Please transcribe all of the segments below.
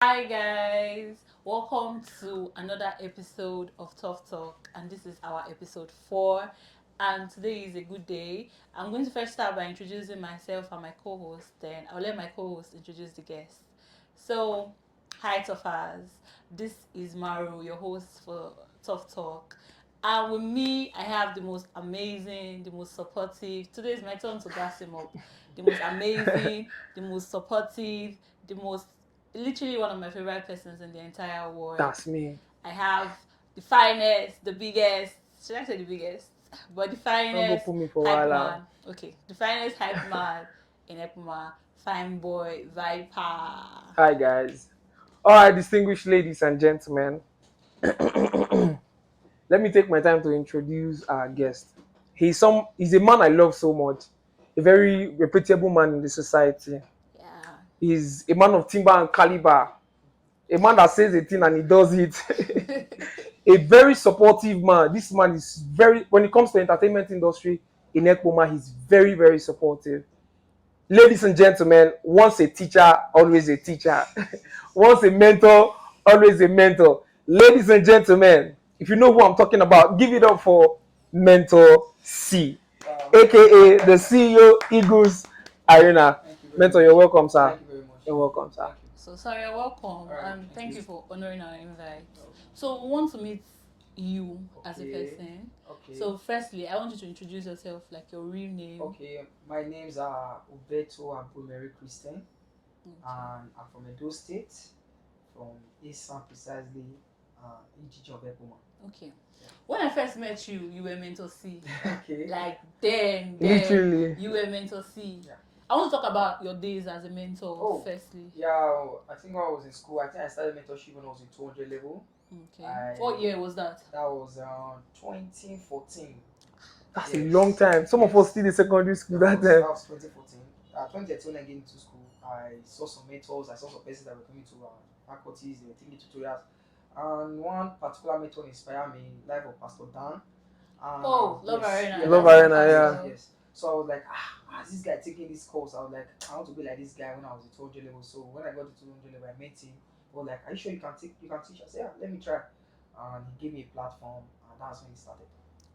Hi guys, welcome to another episode of Tough Talk, and this is our episode 4. And today is a good day. I'm going to first start by introducing myself and my co-host, then I'll let my co-host introduce the guest. So, hi Toughers, this is Maru, your host for Tough Talk. And with me, I have the most amazing, the most supportive. Today is my turn to gas him up. The most amazing, the most supportive, the most literally one of my favorite persons in the entire world. That's me. I have the finest, the biggest, should I say the biggest? But the Don't go finest put me for hype Wala. man. Okay, the finest hype man in Epuma. Fine boy, Viper. Hi guys. Alright, distinguished ladies and gentlemen. Let me take my time to introduce our guest. He's a man I love so much. A very reputable man in the society. Yeah. He's a man of timber and caliber. A man that says a thing and he does it. A very supportive man. This man is very when it comes to entertainment industry in Ekpoma, he's very, very supportive. Ladies and gentlemen, once a teacher, always a teacher. Once a mentor, always a mentor. Ladies and gentlemen, if you know who I'm talking about, give it up for Mentor C, aka the CEO Eagles Arena. Mentor, you're welcome, sir. Thank you very much. You're welcome, sir. Thank you. So sorry, welcome. All right. Thank Thank you you. for honoring our invite. Oh, So we want to meet you as a okay. person. Okay. So firstly, I want you to introduce yourself, like your real name. Okay. My names are Ubeto Abumeri Christian, Okay. and I'm from Edo State, from Eastern precisely, Ijiji of Ekuma. Okay. When I first met you, you were mentor C. Okay. Like then Literally. you were mentor C. Yeah. I want to talk about your days as a mentor Oh. firstly. Yeah. I think when I was in school, I think I started mentorship when I was in 200 level. Okay. What year was that? That was 2014. That's Yes. a long time. Some of us still in secondary school that That time. was 2014. 2013 when I get into school, I saw some mentors, I saw some persons that were coming to faculties, they were taking tutorials. And one particular mentor inspired me, life of Pastor Dan. Oh, Love Arena. Yes, Love That's Arena, my yeah. pastor. yes. So I was like, is this guy taking this course? I was like, I want to be like this guy when I was at 200 level. So when I got to 200 level, I met him. He was like, are you sure you can teach? I said, yeah, let me try. And he gave me a platform, and that's when it started.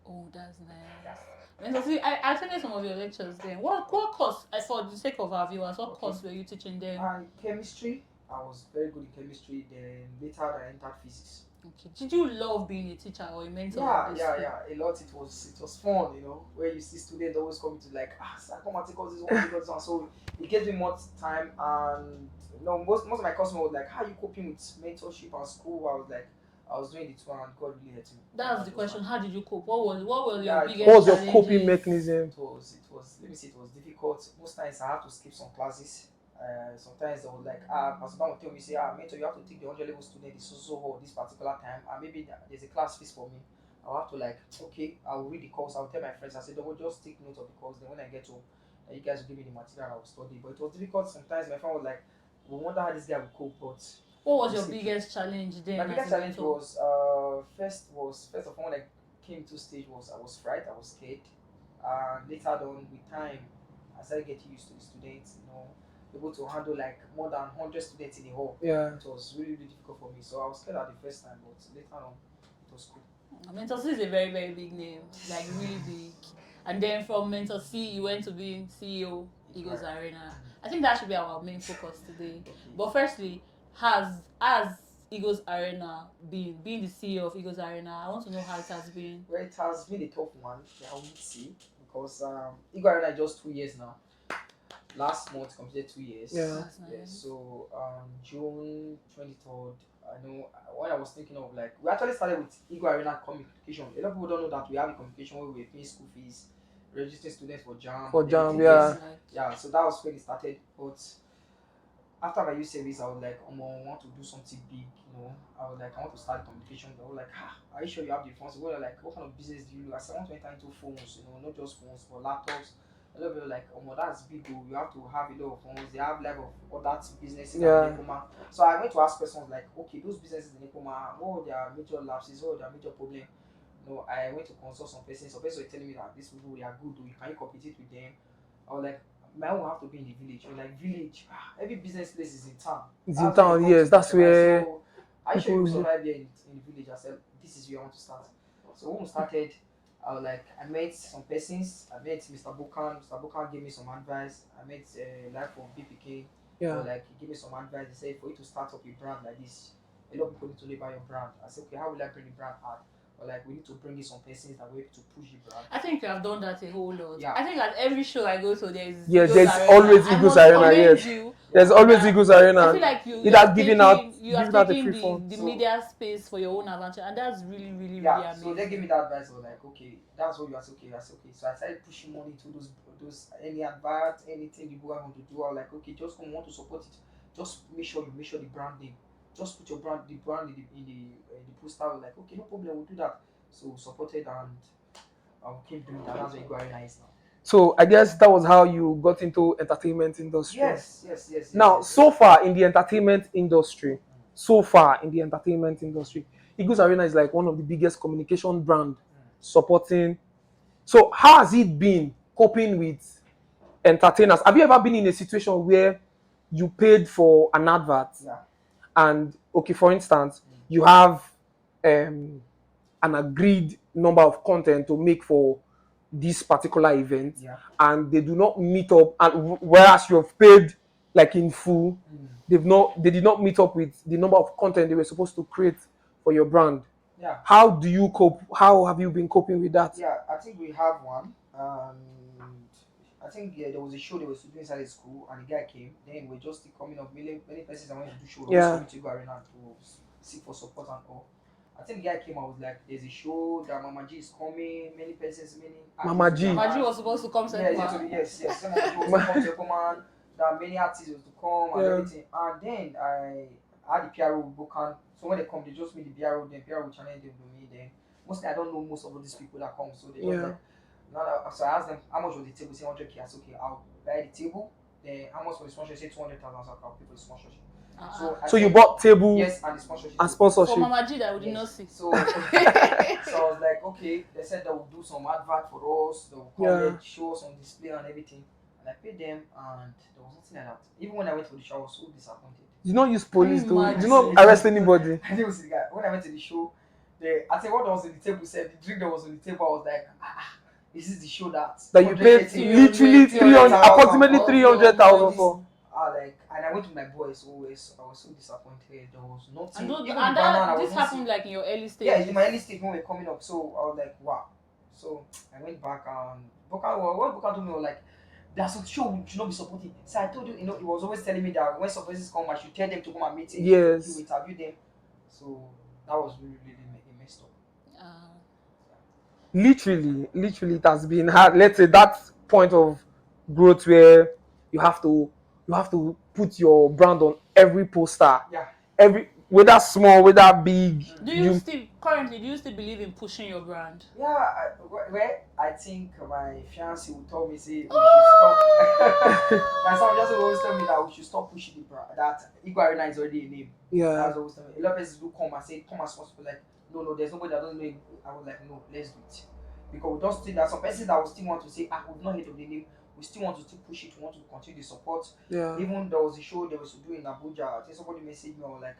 Oh, that's nice. Mentor C, I attended some of your lectures then. What course, for the sake of our viewers, what Okay. course were you teaching them? Chemistry, I was very good in chemistry. Then later I entered physics. Okay. Did you love being a teacher or a mentor? Yeah. A lot. It was fun, where you see students always coming to like, sir, come and take us this one, take us this one. So it gives me more time, and most of my customers were like, how are you coping with mentorship and school? I was like, I was doing the two, and God really helped me. That's the question. How did you cope? What was your Yeah, biggest What was your challenges? coping mechanism? It was let me say it was difficult. Most times I had to skip some classes. Sometimes they were like, Pastor Dan will tell me, say, mentor, you have to take the 100 level student this so this particular time, and maybe there's a class fees for me. I'll have to like, okay, I'll read the course. I'll tell my friends. I said, don't just take note of the course. Then when I get home, you guys will give me the material. I will study. But it was difficult sometimes. My friend was like, we wonder how this guy will cope. But What was your biggest challenge then? my biggest as a challenge mentor? first of all when I came to stage was I was frightened, I was scared. Later on with time, I started getting used to the students. Able to handle like more than 100 students in a hall. Yeah. It was really, really difficult for me. So I was scared at the first time, but later on, it was cool. Mentor C is a very, very big name, like really big. And then from Mentor C, you went to being CEO Eagles Right. Arena. I think that should be our main focus today. Okay. But firstly, has Eagles Arena being the CEO of Eagles Arena? I want to know how it has been. Well, it has been a tough one. I will see because Eagle Arena is just 2 years now. Last month completed 2 years. Yeah. That's nice. Yes. So June 23rd. I know what I was thinking of, like, we actually started with Eagle Arena communication. A lot of people don't know that we have a communication where we're paying school fees, registering students for JAM. For and JAM, everything. yeah. Yes. Yeah. So that was when it started. But after my youth service, I was like, I want to do something big. I was like, I want to start communication. They were like, are you sure you have the funds? Well, like, what kind of business do you do? I said, I want to enter into phones, not just phones, but laptops. A lot of people were like, that's big. You have to have a lot of phones. They have level of other businesses Yeah. in Nekoma. So I went to ask questions like, okay, those businesses in Nekoma, what are their major lapses? What are their major problem? I went to consult some persons. Some persons were telling me that these people they are good. Can you compete with them? I was like, my own will have to be in the village. Or like village, every business place is in town. It's in That's where you town, come to yes. That's socialize. where So are you sure you people will live. survive there in the village? I said, this is where I want to start. So when we started, I was like, I met some persons. I met Mr. Bukan. Mr. Bukan gave me some advice. I met Life of BPK. Yeah. Or like he gave me some advice. He said, for you to start up a brand like this, a lot of people need to live by your brand. I said, okay, how will I bring the brand out? Or like we need to bring in some persons that will able to push the brand. I think you have done that a whole lot. Yeah. I think at every show I go to, there's Yeah, Eagles there's Arena. always I Eagles must Arena, commend yes. you. There's on always that. Eagles I Arena. feel like you Either have giving out the free taken phone. the So- media space for your own advantage, and that's really, really, really Yeah, amazing. so they gave me that advice. I was like, okay, that's what you are. Okay, that's okay. So I started pushing money to those any advert, anything you want to do. I was like, okay, just come want to support it. Just make sure the brand name. Just put your brand, the brand in the poster. I was like, okay, no problem, we'll do that. So supported and keep doing that. That's what Ego Arena is now. So I guess that was how you got into entertainment industry. Yes. Now, yes. so far in the entertainment industry, Eagles Arena is like one of the biggest communication brand supporting. So how has it been coping with entertainers? Have you ever been in a situation where you paid for an advert Yeah. and okay, for instance, you have an agreed number of content to make for this particular event, Yeah. and they do not meet up, and whereas you have paid like in full, they did not meet up with the number of content they were supposed to create for your brand. Yeah. How do you cope? How have you been coping with that? Yeah, I think we have one. I think there was a show they were doing inside the school, and the guy came. Then we're just coming up many persons that wanted to do show. Yeah. Coming to go arena to seek for support and all. I think the guy came. I was like, "There's a show that Mama G is coming. Many persons, many Mama artists G. will Maju come." was supposed to come Yes. Mama G was to come to command. That many artists was to come and Yeah. everything. And then I had the PRO book and so when they come, they just meet the PRO. Then PRO will channel them to me. Then mostly I don't know most of these people that come, so they just Yeah. like. So I asked them how much was the table. Say 100K. I said okay, I'll buy the table. Then how much for the sponsorship? Say 200,000. So I'll pay for the sponsorship. So you bought table Yes, and the sponsorship. and sponsorship. For Mama G that we did not see. So I was like, okay. They said they will do some advert for us. They will come Yeah. and show us on display and everything. And I paid them, and there was nothing like that. Even when I went for the show, I was so disappointed. You don't use police Can you to. You imagine? don't arrest anybody. I didn't see the guy. When I went to the show, I think what was on the table said the drink that was on the table. I was like, this is the show that You paid 130, literally 300, approximately Oh, 300,000 for. and I went with my boys always. I was so disappointed. There was nothing. And, Even and the banner, I that was this not happened like in your early stage. yeah, in my early stage when we were coming up, so I was like, wow. So I went back and what Bukan told me was like, there's a show we should not be supporting. So I told you, he was always telling me that when some persons come, I should tell them to come and meet him. Yes. To interview them. So that was really messed up. Literally, it has been hard. Let's say that point of growth where you have to put your brand on every poster. Yeah. Whether small, whether big. Do you still believe in pushing your brand? Yeah, I think my fiancé will tell me say we should stop. My son just always tell me that we should stop pushing the brand. That Ego Arena is already a name. Yeah. That's always tell me. A lot of persons do come and say come as possible. Like no, there's nobody that doesn't know. I was like no, let's do it because we don't still. There's some persons that will still want to say we've not heard of the name. We still want to still push it. We want to continue the support. Yeah. Even there was a show they was doing in Abuja. I think somebody messaged me. I was like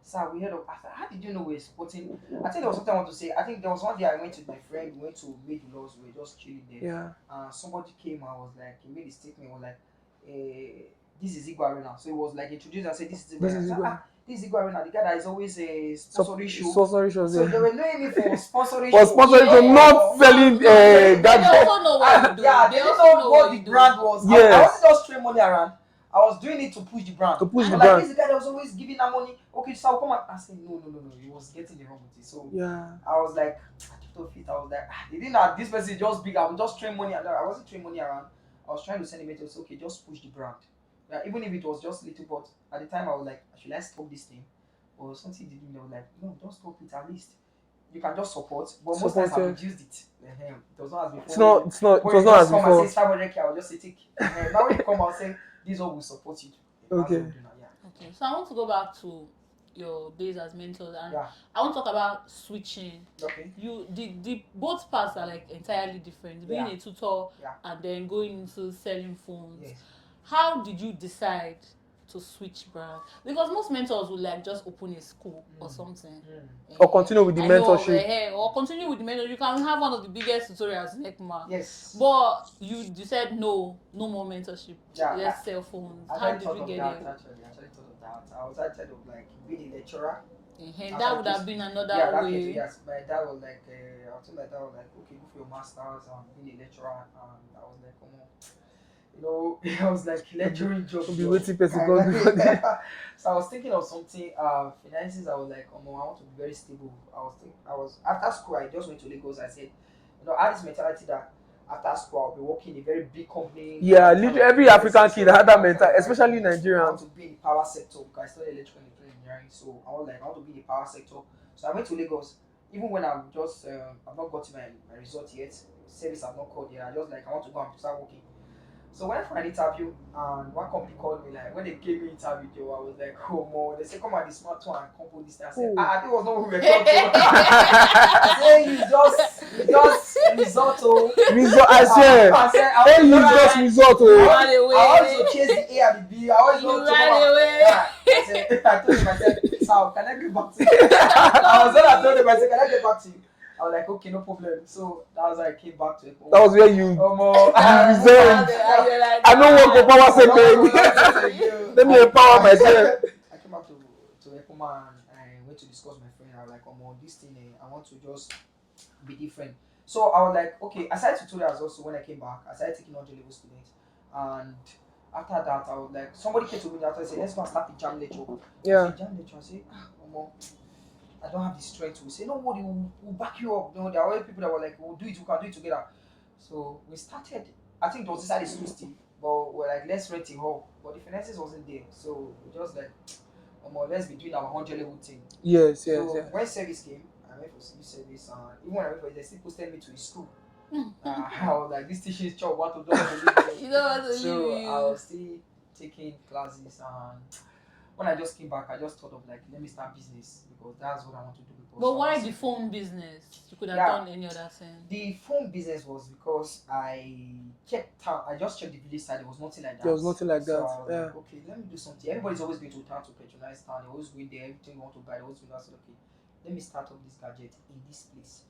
sir, we heard of. I said, how did you know we're supporting? I think there was something I want to say. I think there was one day I went with my friend. We went to Made the Laws. We were just chilling there. Yeah. Somebody came and was like, he made a statement. Was like, this is Igbo Arena. So it was like introduced and said, this is Igbo Arena. This is Igbo Arena. The guy that is always a sponsoring show. So they were knowing me for sponsoring show. For sponsoring show, not selling They also know what you do. Yeah, they also know what the brand was. Yes. I wasn't just throwing money around. I was doing it to push the brand. Like this guy that was always giving her money. Okay, so I'll come and I said no. He was getting the wrong with it. So yeah. I was like, I kept on fit. I was like, they didn't know this person is just big. I was just throwing money around. I wasn't throwing money around. I was trying to send a message. Okay, just push the brand. Yeah, even if it was just little, but at the time I was like, should I stop this thing? Or something did me. They were like, no, don't stop it. At least you can just support. But most times I've reduced it. It was not as before. It was not as before. Come and say 500K, I will just say take. Now when you come and say this one will support you. Okay. Okay. So I want to go back to your days as mentors, and Yeah. I want to talk about switching. Okay. The both parts are like entirely different. Being Yeah. a tutor Yeah. and then going into selling phones. Yes. How did you decide to switch brand? Because most mentors would like just open a school or something. Or continue with the I know, mentorship. or continue with the mentor. You can have one of the biggest tutorials in ECMA. Yes. But you said no more mentorship. Yeah. Let's sell phones. I How actually did thought we of get that. there? Actually thought of that. I was actually of like being a lecturer. That would have been Yeah, another that case, way. yes. My dad was like, I was like, that was like, okay, go for your masters and being a lecturer. And I was like, come on, you know, I was like lecturing job. Be waiting person God before the So I was thinking of something, finances. I was like, I want to be very stable. I was after school. I just went to Lagos. I said, I had this mentality that after school I'll be working in a very big company. Yeah, literally every African kid had that mentality, especially I want Nigerians. to be in the power sector because I studied electrical and electronic engineering. So I was like, I want to be in the power sector. So I went to Lagos. Even when I'm just, I've not got my result yet. Service I've not called yet. I just like I want to go and start working. So when I for an interview, and one company called me, like when they gave me interview, Joe, I was like, oh more. They said, come on, the smart one and compose this thing. I said, I think it was not who we were talking to. I said, you just risotto. I swear. I said, Hey, you just result. You Oh. ran away. I always chase the A and the B. I always You want to ran come out. away. I said, I told him, I said, Sal, can I get back to you? I told him, I said, can I get back to you? I was like, okay, no problem. So that was I came back to it. That was where you more. resigned. I don't work for power sector. Let me empower myself. I came back to Ekoma and I went to discuss with my friend. I was like, this thing, I want to just be different. So I was like, okay, aside tutorials also when I came back, I started taking on level students. And after that, I was like, somebody came to me after and said, let's go and start the jam lecture. Yeah. I said, jam lecture. I said, I don't have the strength to say, no, we'll back you up. There are other people that were like, we'll do it, we can do it together. So we started, I think it was inside the school still, but we're like, let's rent a hall. But the finances wasn't there. So we just like, let's be doing our 100 level thing. Yes. When service came, I went for civil service, and even when I went for it, they still posted me to a school. I was like, this teaching job, what to do? You don't want to So leave. I was still taking classes, and when I just came back, I just thought of like, let me start business because that's what I want to do. But why the phone business? You could have done any other thing. The phone business was because I just checked the village side. There was nothing like that. There was nothing like so that. I was Yeah. like, okay, let me do something. Everybody's always going to town to patronize town. They're always going there. Everything you want to buy, they always going to ask. Okay, let me start up this gadget in this place.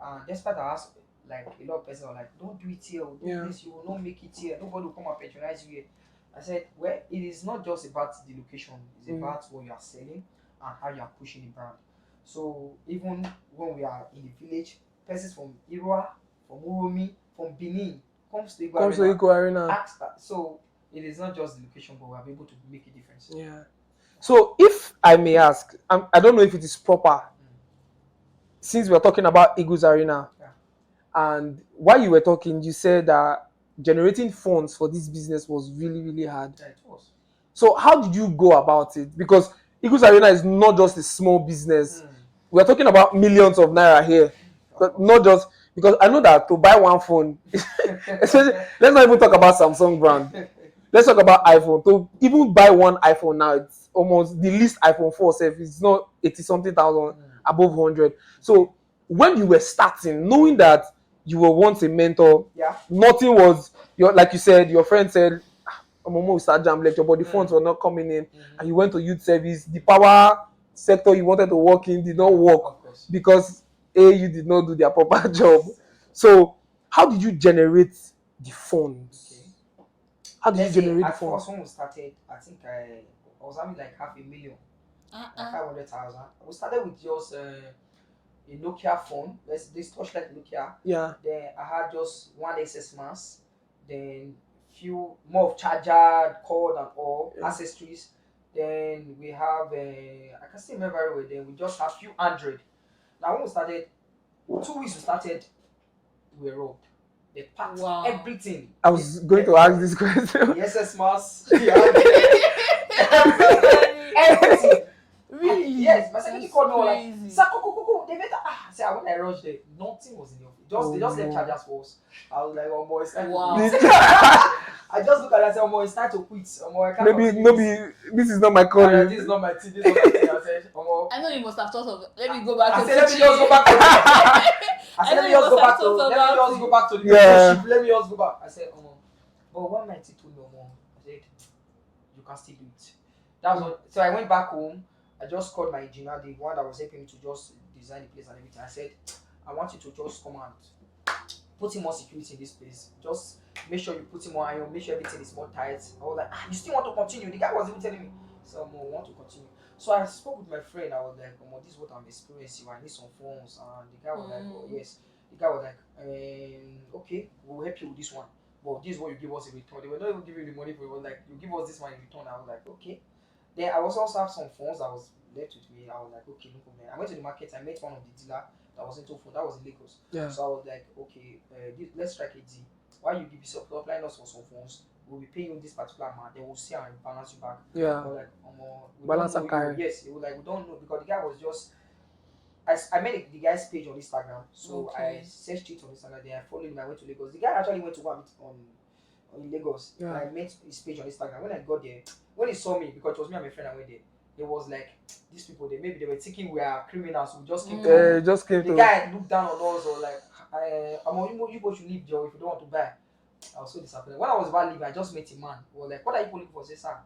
And despite I asked, like a lot of people are like, don't do it here. Or do this. You will not make it here. Nobody will come and patronize you here. I said, well, it is not just about the location. It's about what you are selling and how you are pushing the brand. So even when we are in the village, persons from Irua, from Uromi, from Benin comes to Igbo Arena. So it is not just the location, but we are able to make a difference. Yeah. So if I may ask, I don't know if it is proper, since we are talking about Eagles Arena, and while you were talking, you said that generating funds for this business was really, really hard. Yeah, it was. So how did you go about it? Because Eagles Arena is not just a small business. We're talking about millions of naira here. But not just because I know that to buy one phone, let's not even talk about Samsung brand. Let's talk about iPhone. To even buy one iPhone now, it's almost the least iPhone 4 self. It's not 80-something thousand, above 100. So when you were starting, knowing that you were once a mentor, nothing was like you said, your friend said, Momo will start jam lecture, but the funds were not coming in, and you went to youth service. The power sector you wanted to work in did not work because you did not do their proper job. So how did you generate the funds? How did you generate the funds? First when we started, I think I was having like $500,000, like 500,000. We started with just a Nokia phone. This touchlight Nokia. Yeah. Then I had just one SS mask. Then few more of charger, cord, and all accessories. Then we have I can still remember very well. Then we just have few Android. Now when we started, 2 weeks we started, we were robbed. They packed everything. I was going to ask this question. SS mask. Everything. Really? Yes, my security That's called me. Was like, crazy. "Sir, go. They better." I said, when I rushed there, nothing was in the office. They just left no. chargers for us. I was like, "Oh boy, it's time to Wow. quit." I just look at it and said, "Oh boy, it's time to quit. Oh boy, I can't continue this. This is not my And, calling. this is not my thing. This is not my thing." I said, "Oh boy." I know you must have thought of. Let me go back I to said, "Let me teaching. just go back to." I said, I know "Let me you just go must have back to. thought Let me about just it. go back to the Yeah. mentorship. Let me just go back." I said, "Oh, but what my told me, oh, I said, you can still do it." That was what. So I went back home. I just called my engineer, the one that was helping me to just design the place and everything. I said, "I want you to just come and put in more security in this place. Just make sure you put in more iron, make sure everything is more tight." I was like, "You still want to continue?" The guy was even telling me, "So I want to continue." So I spoke with my friend. I was like, "This is what I'm experiencing. I need some phones." And the guy was like, "Oh yes." The guy was like, "Okay, we'll help you with this one. But this is what you give us in return." They were not even giving the money for it. It was like, "You give us this one in return." I was like, "Okay." Then I also have some phones that was left with me. I was like, "Okay, no problem." I went to the market. I met one of the dealer that was into phone. That was in Lagos. Yeah. So I was like, "Okay, let's strike a deal. Why you give supplying us for some phones? We'll be paying you this particular amount. Then we'll see and balance you back." Yeah. I was like, we Balance don't and know you. carry. Yes, it was like we don't know because the guy was just. I made the guy's page on Instagram, so I Okay. searched it on Instagram. Then I followed him. I went to Lagos. The guy actually went to go and meet on in Lagos. Yeah. And I met his page on Instagram. When I got there, when he saw me, because it was me and my friend, I went there. He was like, "These people, maybe they were thinking we are criminals. We just came to." Just came The to. guy looked down on us or like, you both should leave, Joe, if you don't want to buy." I was so disappointed. When I was about leaving, I just met a man. He was like, "What are you people looking for?" I said, "Sir,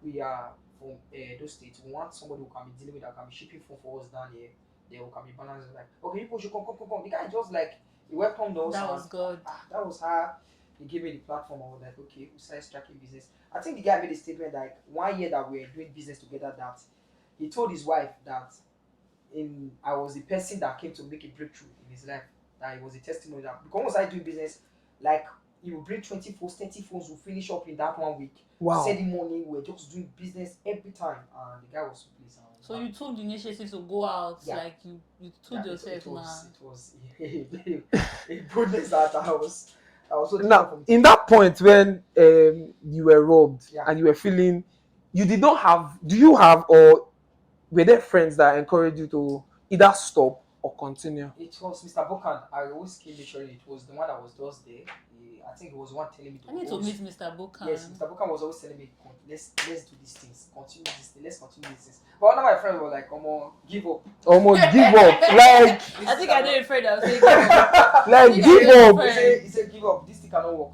we are from those states. We want somebody who can be dealing with that, can be shipping phone for us down here. They will can be balanced." Like, "Okay, people should come. The guy just like, he welcomed us. That And, was good. that was how he gave me the platform. I was like, "Okay, we started striking business." I think the guy made a statement like 1 year that we were doing business together, that he told his wife that I was the person that came to make a breakthrough in his life. That it was a testimony that because once I do business, like he will bring 20 phones, 30 phones, will finish up in that 1 week. Wow. Sending money, we're just doing business every time. And the guy was so pleased. So you took the initiative to go out, Yeah. like you told yourself, it was nah. a bonus that I was so Now, different in that point when you were robbed Yeah. and you were feeling, you did not have, do you have, or were there friends that encouraged you to either stop or continue? It was Mr. Bokan. I always came literally. It was the one that was just there. I think he was the one telling me to I need to always- meet Mr. Bokan. Yes, Mr. Bokan was always telling me, let's do these things, continue this thing, let's continue these things. But none of my friends were like, give up. Almost give up. Like, I think I know a friend that will say give up. like think give I know a up. friend. He said, "Give up. This thing cannot work."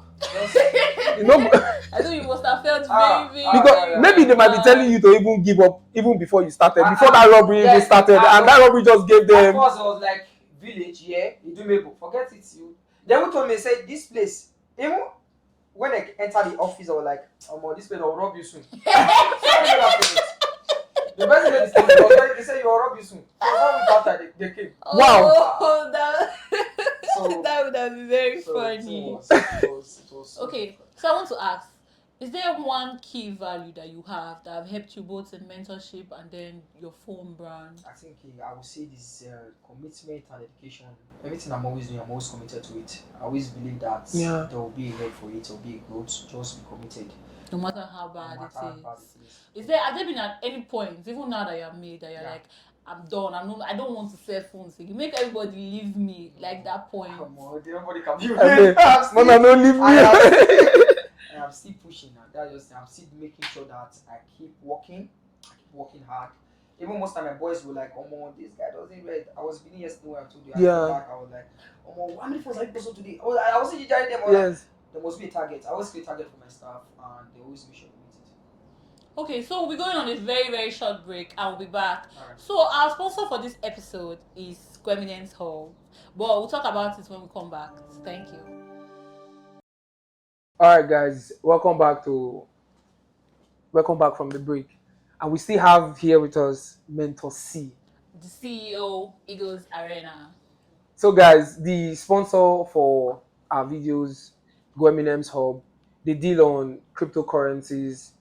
You know, I know you must have felt Ah, very, ah, because yeah. maybe they might be bad. telling you to even give up even before you started, before that robbery even yes, started, and that robbery just gave At them. first, I was like, village, yeah, Idumebo, forget it. Then who told me, say, this place, even when I entered the office, I was like, this place will rob you soon. So I made that statement. The person made the statement, they said, "You will rob you soon." So 1 week after, they came. Wow. Oh, that, So, that would have been very so funny. it was so Okay, different. so I want to ask, is there one key value that you have that have helped you both in mentorship and then your phone brand? I think I would say this commitment and dedication. Everything I'm always doing, I'm always committed to it. I always believe that Yeah. there will be a way for it, there will be a growth. Just be committed. No matter how bad No matter how bad it it is. Have there been at any point, even now that you're made, that you're Yeah. like, I'm done, I don't want to sell phones. You make everybody leave me, like that point. Nobody can be Mama, don't leave me. I am still pushing. I'm still making sure that I keep working hard. Even most of my boys were like, this guy doesn't read. I was beginning yesterday when I told you. I Yeah. came back, I was like, how many phones have you posted today? I was just judging them. I was like, Yes. there must be a target. I always create a target for my staff, and they always make sure we meet it. Okay, so we'll be going on a very, very short break and we'll be back. Alright. So our sponsor for this episode is Eminence Hall. But we'll talk about it when we come back. Thank you. All right, guys, welcome back from the break, and we still have here with us Mentor C. The CEO, Eagles Arena. So, guys, the sponsor for our videos, Go Eminem's Hub, they deal on cryptocurrencies.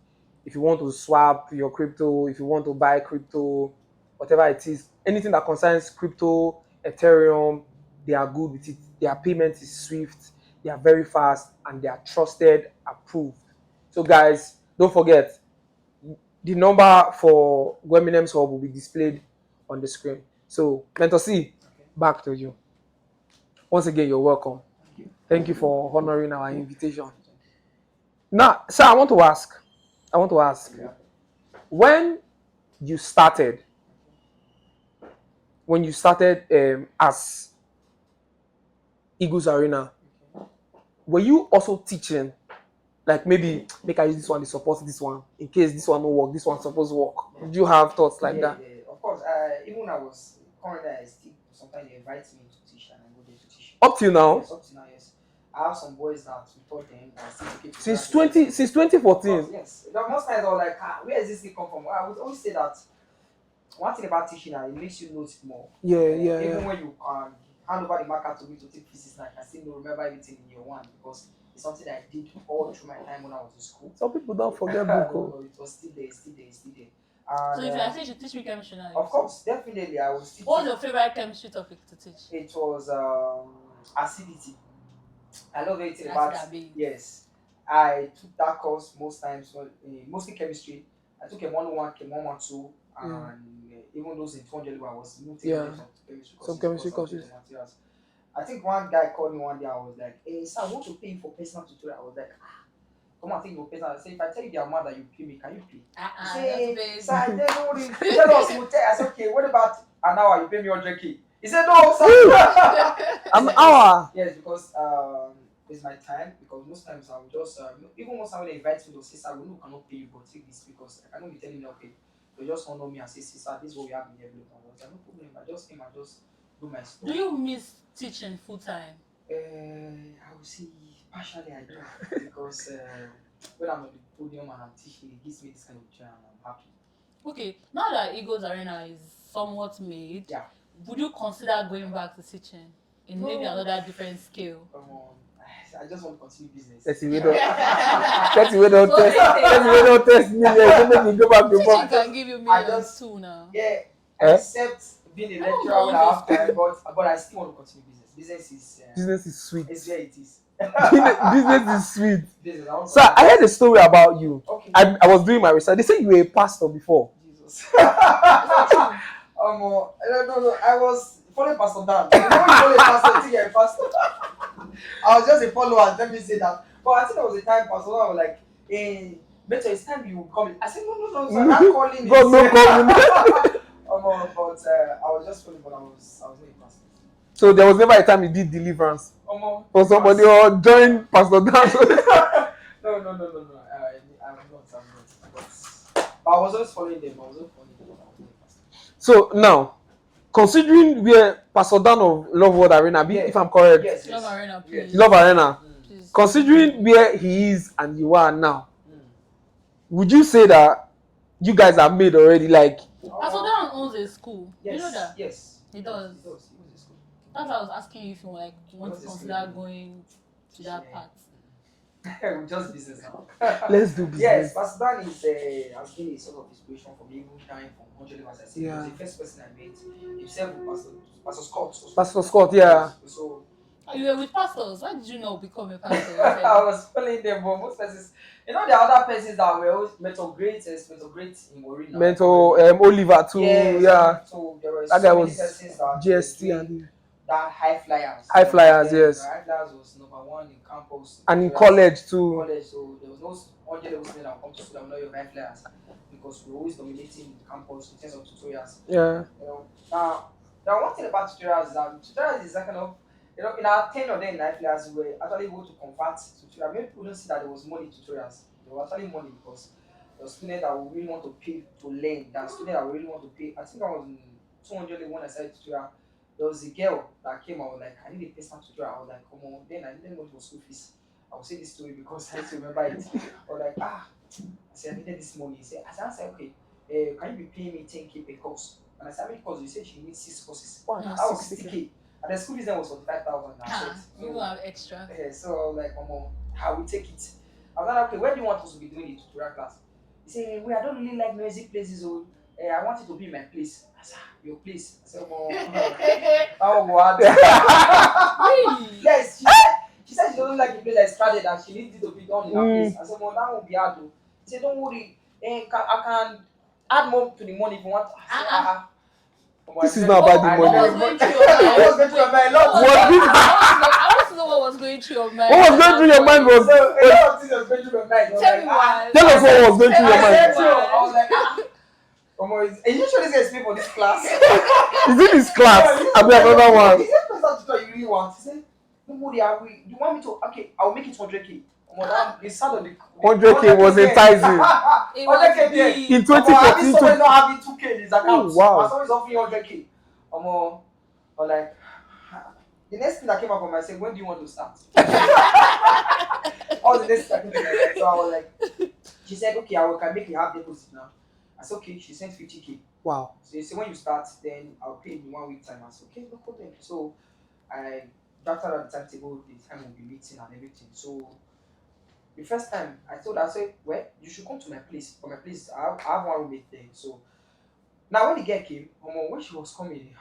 If you want to swap your crypto, if you want to buy crypto, whatever it is, anything that concerns crypto, Ethereum, they are good with it. Their payment is swift, they are very fast, and they are trusted, approved. So, guys, don't forget, the number for Go Eminem's Hub will be displayed on the screen. So, Mentor C, back to you. Once again, you're welcome. Thank you. Thank you for honoring our invitation. Now, sir, I want to ask, Yeah. when you started, as Eagles Arena, Okay. were you also teaching? Like maybe make I use this one, to support this one, in case this one no work, this one supposed to work. Yeah. Did you have thoughts like Yeah, that? yeah. Of course. Even when I was currently, I still sometimes they invite me to teach and I go there to teach. Up till now, Yes, up to now, yes. I have some boys that we taught them that still looking to since practice. 20 since Of course, 2014. yes. But most times I was like, where does this thing come from? I would always say that one thing about teaching, it makes you know it more. Even when you can hand over the marker to me to take pieces, and I can still remember everything in year one because it's something that I did all through my time when I was in school. Some people don't forget No, book. no, it was still there, it's still there, it's still there. So And if you are teaching, teach me chemistry now. of course, definitely, I was still. What's your favorite chemistry topic to teach? It was acidity. I love anything Acid about and base. yes. I took that course most times, mostly chemistry. I took a 101, a 112, and even those in 200 I was moving taking them some chemistry courses. Materials. I think one guy called me one day. I was like, "Hey, sir, I want to pay you for personal tutorial." I was like, "Come on, take your personal." I said, "If I tell you the amount that you pay me, can you pay?" He said, "Sir, I don't know what you tell us. We'll tell." I said, "Okay, what about an hour? You pay me 100K." He said, "No, sir." An hour. Yes, because it's my time. Because most times I will just even most time when they invite me to say, "Sir, we know we cannot pay you, but take this because I cannot be telling you okay." They just honor me and say, "Sir, this is what we have in every I was like, no problem. I just came and just do my stuff." Do you miss teaching full time? I would say partially I do because when I'm on the podium and I'm teaching, it gives me this kind of joy and I'm happy. Okay, now that Eagles Arena is somewhat made, Yeah. would you consider going back to teaching in maybe another different scale? I just want to continue business. That's the way don't test me. Don't make me go back to Teaching work. can give you millions too now. Yeah, except being a lecturer when I have time, but I still want to continue business. Business is sweet. It's where it is. Business is sweet. Business, So I heard a story about you. Okay. I was doing my research. They said you were a pastor before. Jesus. No, I was following Pastor Dan. You know when you follow a pastor, you think you're a pastor. I was just a follower, let me say that. But I think there was a time Pastor Dan was like, hey, better it's time you come in. I said, no, sir, that calling is... God, no calling. But I was just following, but I was not a pastor. So there was never a time you did deliverance for somebody or join Pastor Dan. No. I'm not. But I was always following them. So now, considering where Pastor Dan of Love World Arena, if I'm correct, yes. Love Arena, please. Love Arena. Please. Considering where he is and you are now, would you say that you guys are made already? Like, Pastor Dan owns a school. Yes, you know that? Yes. He does. He owns a school. That's why I was asking you if you want to consider going to that part. Just business now. Let's do business. Yes, Pastor Dan has been a sort of inspiration for me, even dying from 100 as I said. He was the first person I met. Himself with Pastor Scott. Pastor Scott, yeah. So you were with pastors. Why did you not become a pastor? I was following them, but most persons, there are other persons that were always mental great in Morina. Oliver too, yeah. So there were that so guy many was persons that GST and that high flyers. High flyers, yes. High flyers was number one in campus. And in college too. So there was no 100 level student that come to school that know your high flyers because we're always dominating the campus in terms of tutorials. Yeah. Now one thing about tutorials is that tutorials is that kind of in our 10 or 10 high flyers we were actually able to convert tutorials. Many people don't see that there was money in tutorials. There was actually money because there were students that would really want to pay to learn. There were students that would really want to pay. I think I was in 200 when I started tutorial. There was a girl that came. I was like, I need a personal tutorial. I was like, come on. Then I didn't know it was school fees. I will say this story because I still remember it. I was like, I said I needed this money. I said, okay, can you be paying me 10K per course? And I said, how many courses? You said she needs 6 courses. Wow, That was 60K. And the school fees then was 45,000. You will have extra. So I was like, Mama, how we take it? I was like, okay, where do you want us to be doing the tutorial class? He said, I don't really like noisy places. I want it to be my place. I said, your place? I said, oh, what? Really? Yes, she said she doesn't like the place that is crowded and she needs it to be done in her place. I said, that won't be hard though. He said, don't worry, I can add more to the money if you want. I said, This is not about the What was money. going through your mind? I was going through my lot. I want to know what was going through your mind. What was going through your mind was So a lot of things was going through my mind. I was Tell like, me why. tell us what was going through your I said mind. to you, I was like, are you sure this guy is paying for this class? Is it this class? I'll be another one. He said, "That's what you really want." He said, "No more. You want me to? Okay, I'll make it 100K." The sound of the 100K was enticing. It was 100K there. big. In Someone 2014, not having 2K in his account. Oh, wow. And someone is offering 100K. Or like, the next thing that came up on my said, when do you want to start? All the next thing that came to my mind. So I was like, she said, okay, can make you half deposit now. I said, okay. She sent 50K. wow. So you say when you start, then I'll pay in 1 week time. I said, okay, no problem. So I drafted out the timetable, the time we'll be meeting and everything. So the first time I told her, I said, well, you should come to my place. For my place, I have one roommate there. So now when the girl came, when she was coming,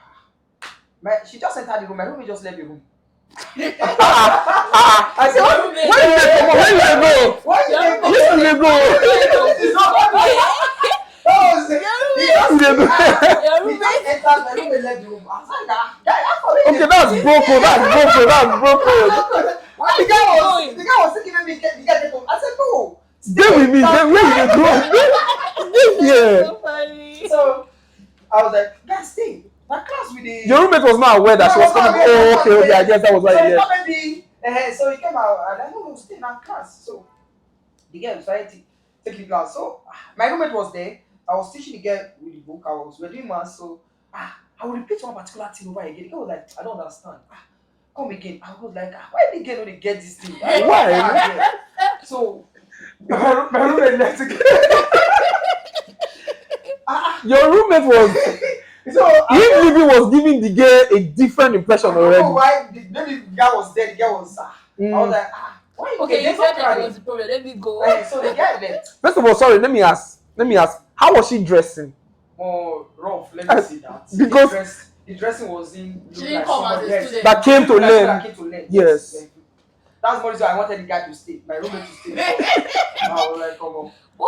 she just entered the room. My roommate just left the room. I said, Your roommate. Where did they go? Where did they go? Where did they go? It's not that was it. Where did they go? Your He just roommate. entered my roommate left the room. I was like, that's for me. Okay, that's broken. That's broken. The guy was giving me the guy get home. I said, no. Stay with me. Where did they go? Yeah. So funny. So I was like, guys, stay. My class with the. Your roommate was not aware that she was coming. Oh, okay. I guess that was So right. he Yeah. come so he came out and I know stay in our class. So the girl decided to take the class. So my roommate was there. I was teaching the girl with the book. We're doing math. So I will repeat one particular thing over again. The girl was like, I don't understand. Come again. I was like, why the girl don't get this thing? Why? So my roommate left again. Your roommate was. So Him leaving was giving the girl a different impression I don't already. know why maybe the guy was there. The guy was. I was like, why you Okay, get you said that was the problem. Let me go. So the guy left. First of all, sorry. Let me ask. How was she dressing? More rough. Let me see that. Because his dressing was in. She didn't come as a student. that came to learn. That came to learn. Yes. Like, that's the reason I wanted the guy to stay. My roommate to stay. I was like, come on. I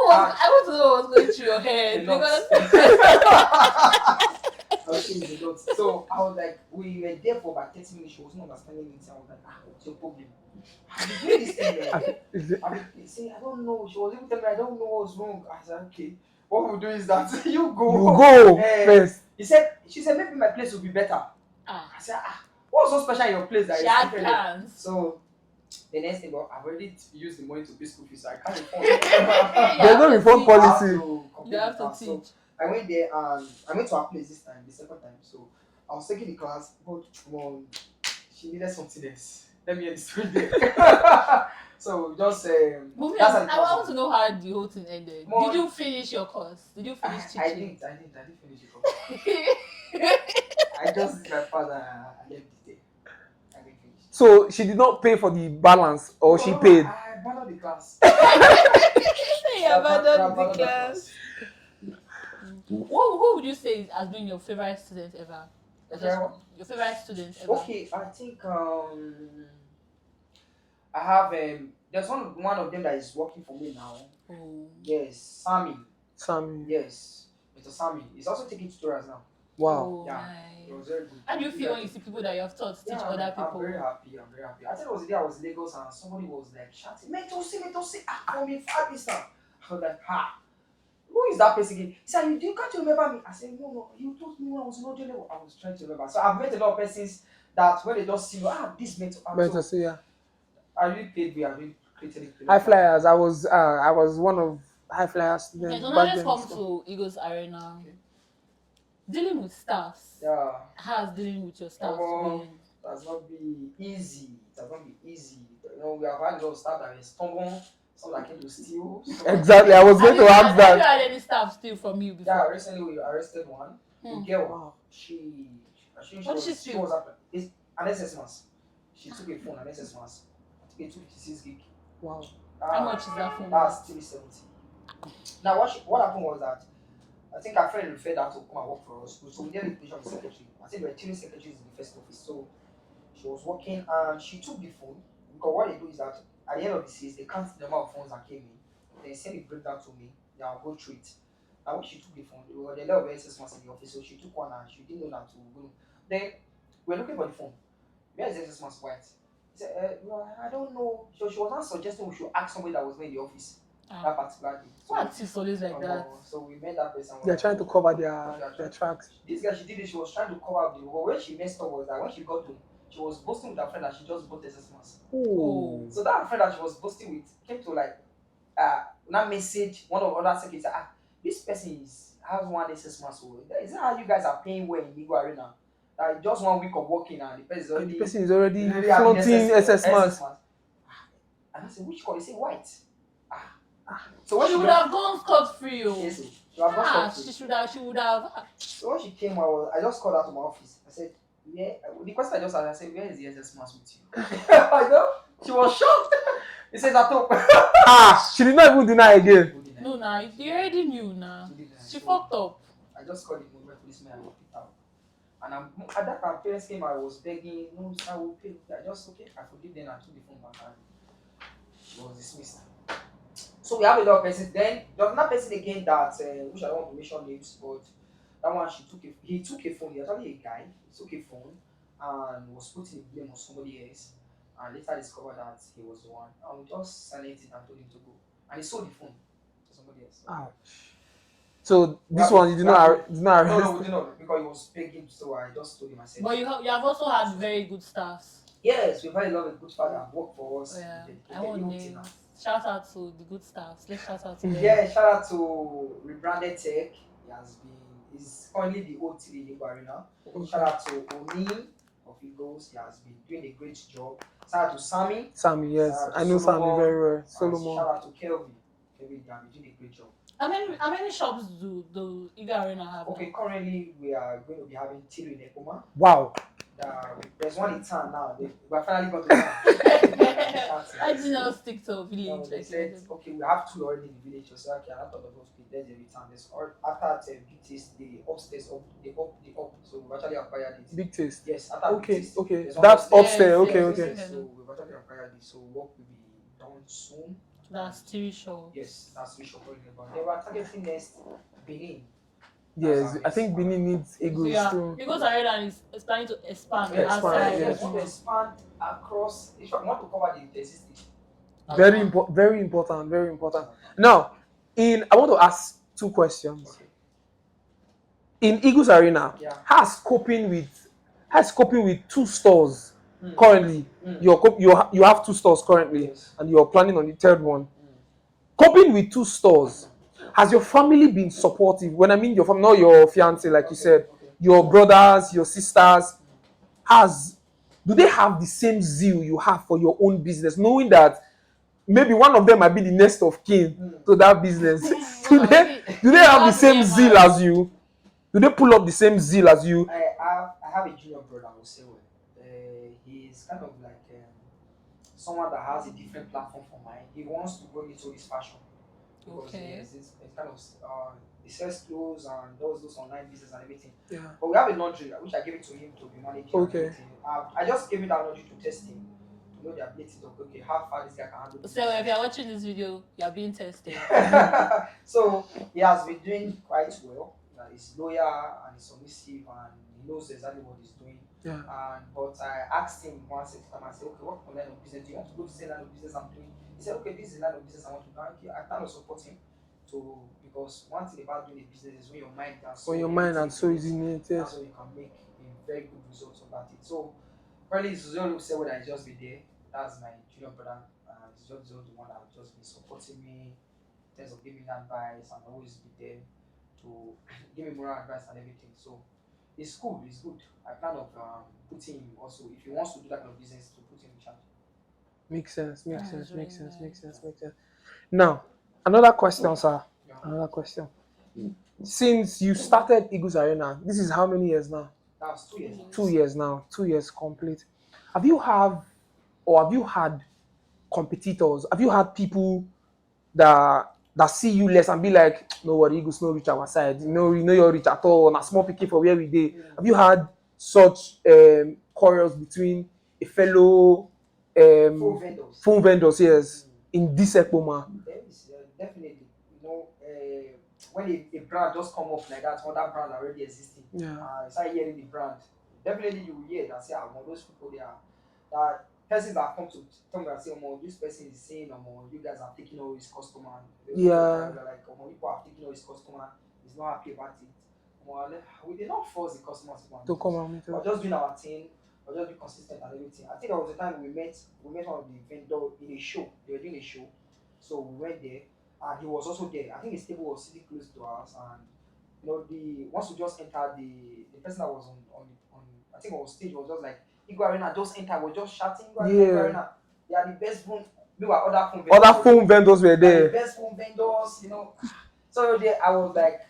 want to know what was going through your head because So I was like, we were there for about 30 minutes. She wasn't understanding anything. I was like, what's your problem? I've been doing this thing. I don't know. She was even telling me, I don't know what's wrong. I said, okay. What we'll do is that you go. First. She said, maybe my place will be better. I said, what's so special in your place that she is had different? plans. So the next thing, I've already used the money to pay school fees, so I can't afford. There's no reform policy. You have to teach. So I went there and I went to her place this time, the second time. So I was taking the class, but she needed something else. Let me hear the story there. So just that's how I want to know how the whole thing ended. Did you finish your course? Did you finish teaching? I didn't finish it. I just did my father and I left it there. I didn't finish. So she did not pay for the balance, or she paid. I abandoned the class. You abandoned the class. What would you say has been your favorite student ever? Your favorite student ever? Okay, I think I have there's one of them that is working for me now. Oh. Yes, Sammy. Yes, Mr. Sammy. He's also taking tutorials now. Wow. Oh, Yeah, nice. it was very good. How do you feel when you see people that you have taught teach other people? I'm very happy. I think it was the day I was in Lagos and somebody was like shouting, Mentosi, from me far distance. I was like, who is that person again? He said, can't you remember me? I said, no, you told me when I was in Ojo level. I was trying to remember. So I've met a lot of persons that when they just see me, this mentor. Mentor, yeah. I really paid me. I really created it. High Flyers. I was one of High Flyers students. Okay, so now let's come to Eagles Arena. Okay. Dealing with staffs. Yeah. How's dealing with your staffs been? That's not be easy. It has not been easy. We have had a lot of staff that is stubborn, some that came to steal. Exactly. I was going to ask that. Have you had any staff steal from you before? Yeah, recently we arrested one. The girl, she was an SS mass. She took a phone, an SS mass. It took 56 gig. Wow. How much is that phone? That's 370. Now what happened was that I think our friend referred her to come and work for us. So we did the position of secretary. I think there were 3 secretaries in the first office. So she was working and she took the phone because what they do is that at the end of the season they count the number of phones that came in. They send the breakdown to me. Then I'll go through it. And when she took the phone, there were a lot of SS in the office, so she took one and she didn't know that to go. Then we're looking for the phone. Where is SS White? He said, no, I don't know. So she was not suggesting we should ask somebody that was in the office that particular day. So, What is always like that? so we met that person. They're Like, trying to cover their tracks. This girl, she did it. She was trying to cover up the. But when she messed up was that when she got home, she was boasting with her friend that she just bought SS mask. Oh. So that friend that she was boasting with came to like that message one of other secretaries. This person has one SS mask. Is that how you guys are paying well in Igbo Arena? Like just 1 week of working and the person is already flaunting SS mask. And I said, which color? He said white. So when she would have gone scot free. Yes, she would have gone scot free. She would have. So when she came, I just called her to my office. I said, yeah. The question I just asked, I said, where is the SS mask with you? I know. She was shocked. He said, at home. She did not even deny again. No, nah, you already knew, nah. She fucked up. I just called the mobile policeman and picked out. And at that time, parents came, I was begging, no, I will pay. I just, okay, I forgive them and took the phone back and she was dismissed. So we have a lot of persons. Then there's another person again that, which I don't want to mention names, but that one, he took a phone, he was actually a guy, he took a phone and was putting the blame on somebody else. And later discovered that he was the one. And we just silenced it and told him to go. And he sold the phone to somebody else. So this one you did not arrest? No, we did not, because he was begging, so I just told him. I said. But you have also had very good staffs. Yes, we've had a lot of good staff that work for us. Yeah, I want names. Shout out to the good staffs. Let's shout out to them. Yeah, shout out to Rebranded Tech. He's currently the OT in the arena. Shout out to Oni of Eagles. He has been doing a great job. Shout out to Sammy. Sammy, yes, I know Sammy very well. Solomon. Shout out to Kelvin. Kelvin, they are doing a great job. How many shops do the Eagle Arena have? Okay, currently we are going to be having 3 in Ekoma. Wow. There's one in town now. We finally got to town. I did not stick to a village. No, they said, okay, we have 2 already in the village. So okay, I thought of those people. There's every town. After Big Taste, the upstairs up, the up. So we've actually acquired it. Big Taste. Yes, after okay, Big Taste. Okay. That's upstairs. Okay. So we've actually acquired it. So work will be done soon. That's 3 shows. Yes, that's 3 shows. They were targeting next Benin. Yes, I think Benin needs Eagles too. Because Arena is planning to expand. Yes, want to expand across. If I want to cover the existing. Very important. Now, I want to ask 2 questions. Okay. In Eagles Arena, has coping with 2 stores currently. You have 2 stores currently, yes. And you're planning on the 3rd one. Coping with 2 stores. Has your family been supportive? When I mean your family, not your fiance, like you said, your brothers, your sisters, do they have the same zeal you have for your own business, knowing that maybe one of them might be the next of kin to that business? do they have the same zeal as you? Do they pull up the same zeal as you? I have a junior brother, I will say. He's kind of like someone that has a different platform from mine. He wants to go into his fashion. Because it's kind of he sells clothes and does those online business and everything. Yeah. But we have a laundry which I gave it to him to be managing. Okay. I just gave him that laundry to test him, to know the ability of how far this guy can handle. So if you're watching this video, you're being tested. So he has been doing quite well. He's loyal and he's submissive and he knows exactly what he's doing. Yeah. But I asked him once time, I said, okay, what line of business do you want to go to the same line of business I'm doing? He said, okay, this is the line of business I want to do. I kind of support him because one thing about doing a business is when your mind and so is in it, yes. That's how you can make a very good result about it. So probably it's only say what I just be there. That's my junior brother. He's just the one that will just be supporting me in terms of giving me advice and always be there to give me moral advice and everything. So it's cool, it's good. I plan of putting him also, if he wants to do that kind of business, to put him in charge. Makes sense. Now, another question, sir. Yeah. Another question. Since you started Eagles Arena, this is how many years now? That's 2 years. 2 years now. 2 years complete. Have you had competitors? Have you had people that see you less and be like, no worry, Eagles no reach our side. You know you're rich at all. Na small pikin for where we dey. Yeah. Have you had such quarrels between a fellow phone vendors, yes, in this Ekpoma? Definitely. when a brand just come up like that, other brand already existing, Yeah. you start hearing the brand, definitely you will hear that say, well, those people they are that persons that come to tell me and say, oh, this person is saying, you guys are taking all his customer. Yeah. They're like, people are taking all his customer. He's not happy about it. We did not force the customers to come and To meet come us. and meet We're us. just doing our thing. We're just being consistent and everything. I think there was a time we met one of the vendor in a show. They were doing a show, so we went there, and he was also there. I think his table was sitting close to us, and the once we just entered, the person that was on I think on stage was just like, Igwe Arena just entered, was just shouting, Igwe Arena, Igwe Yeah. Arena. They are the best phone. We were other phone vendors. Other phone vendors were They are the there. best phone vendors. So there, I was like,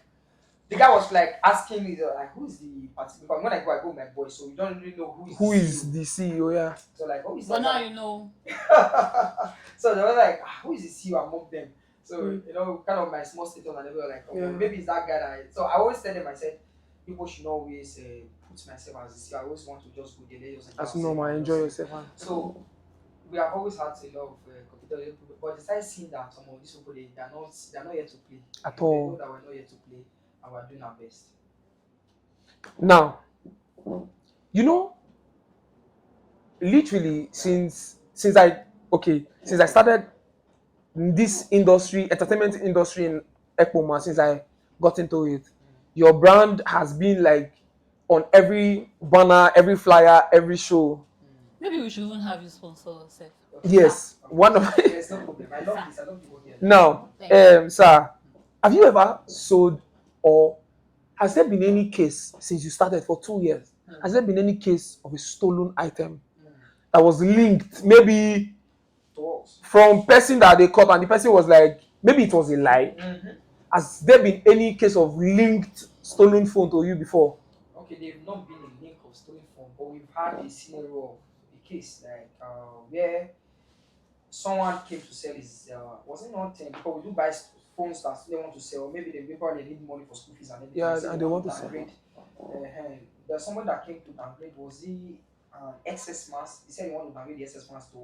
the guy was like asking me, like, who is the party? Because when I go with my boy, so we don't really know Who the is CEO. the CEO? Yeah. So like, who is But that now guy? you know. So they were like, who is the CEO among them? So Mm. kind of my small status, and they were like, Yeah. maybe it's that guy. So I always tell them, I said, people should not always put myself as the CEO. I always want to just go there, let yourself As enjoy normal, yourself, enjoy and just yourself. Man. so we have always had a lot of competitors, but they started seeing that some of these people they're not yet to play. At They all. know that we're not yet to play, and we're doing our best. Now, literally since I started in this industry, entertainment industry in Ekpoma, since I got into it, your brand has been like on every banner, every flyer, every show. Maybe we should even have you sponsor yourself. Okay. Yes, Okay. one of There's no problem. I love this. I love the whole here. now, Thank you. sir, have you ever sold, or has there been any case since you started for 2 years? Has there been any case of a stolen item that was linked, maybe To us. from person that they caught and the person was like, maybe it was a lie? Has there been any case of linked stolen phone to you before? Okay, they've not been a link of stolen phone, but we've had a scenario of a case like where someone came to sell his was it not because we do buy phones that they want to sell. Maybe they probably need money for school fees and everything. Yeah, They say and they want to sell. downgrade. There's someone that came to downgrade. Was he excess mass? He said he wanted to downgrade the excess mass to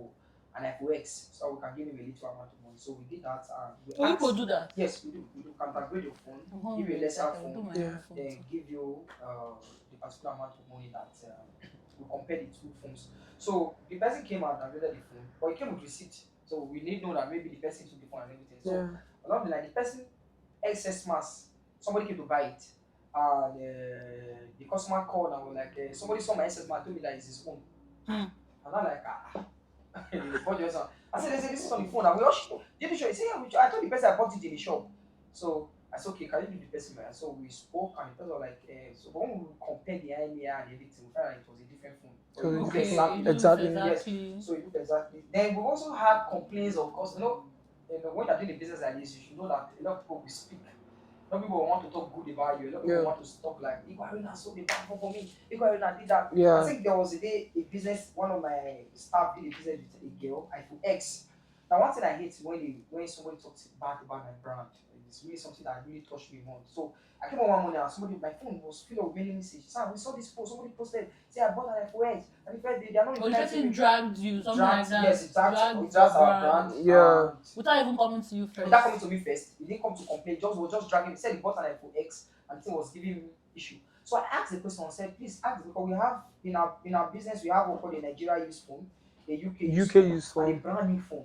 an FOX, so we can give him a little amount of money. So we did that. We Oh, you asked, could do that. yes, we do. We do. Can downgrade your phone, I'm give you a hungry, lesser so I can do phone, my Yeah. own phone then too. give you the particular amount of money that we compare the two phones. So the person came out and downgraded the phone, but he came with receipt. So we need to know that maybe the person took the phone and everything. So Yeah. along the line, the person excess mass, somebody came to buy it. And the customer called and was like, somebody saw my excess mass, told me that it's his phone. Hmm. And I'm like, the boy just I said, they say this is on the phone. And we all did you show? He said, yeah, I told the person I bought it in the shop. So I said, okay, can you do the person? Man? So we spoke and the person was like, so when we compared the IMEI and everything, we found out it was a different phone. So it looked Okay, exactly. it looks Exactly. exactly. Yes. So it looked exactly. Then we also had complaints of course, when you're doing a business like this, you should know that a lot of people will speak. A lot of people want to talk good about you. A lot of people Yeah. want to talk like, Igwe Arena sold the platform for me. Igwe Arena did that. Yeah. I think there was a day one of my staff did a business with a girl, iPhone X. Now one thing I hate when somebody talks bad about my brand, it's really something that really touched me more. So I came on one morning and my phone was filled with many messages. Sam, we saw this post, somebody posted, say I bought an iPhone X, and the first day they are not Or the replying to person me. dragged you, something like that. Yes, it dragged your our brand. Yeah. And without even coming to you first. without coming to me first, he didn't come to complain. Was just dragging. He said he bought an iPhone X and it was giving him issue. So I asked the question and said, please ask because we have in our business we have what called a Nigeria used phone, a UK used phone, used and a phone. brand new phone.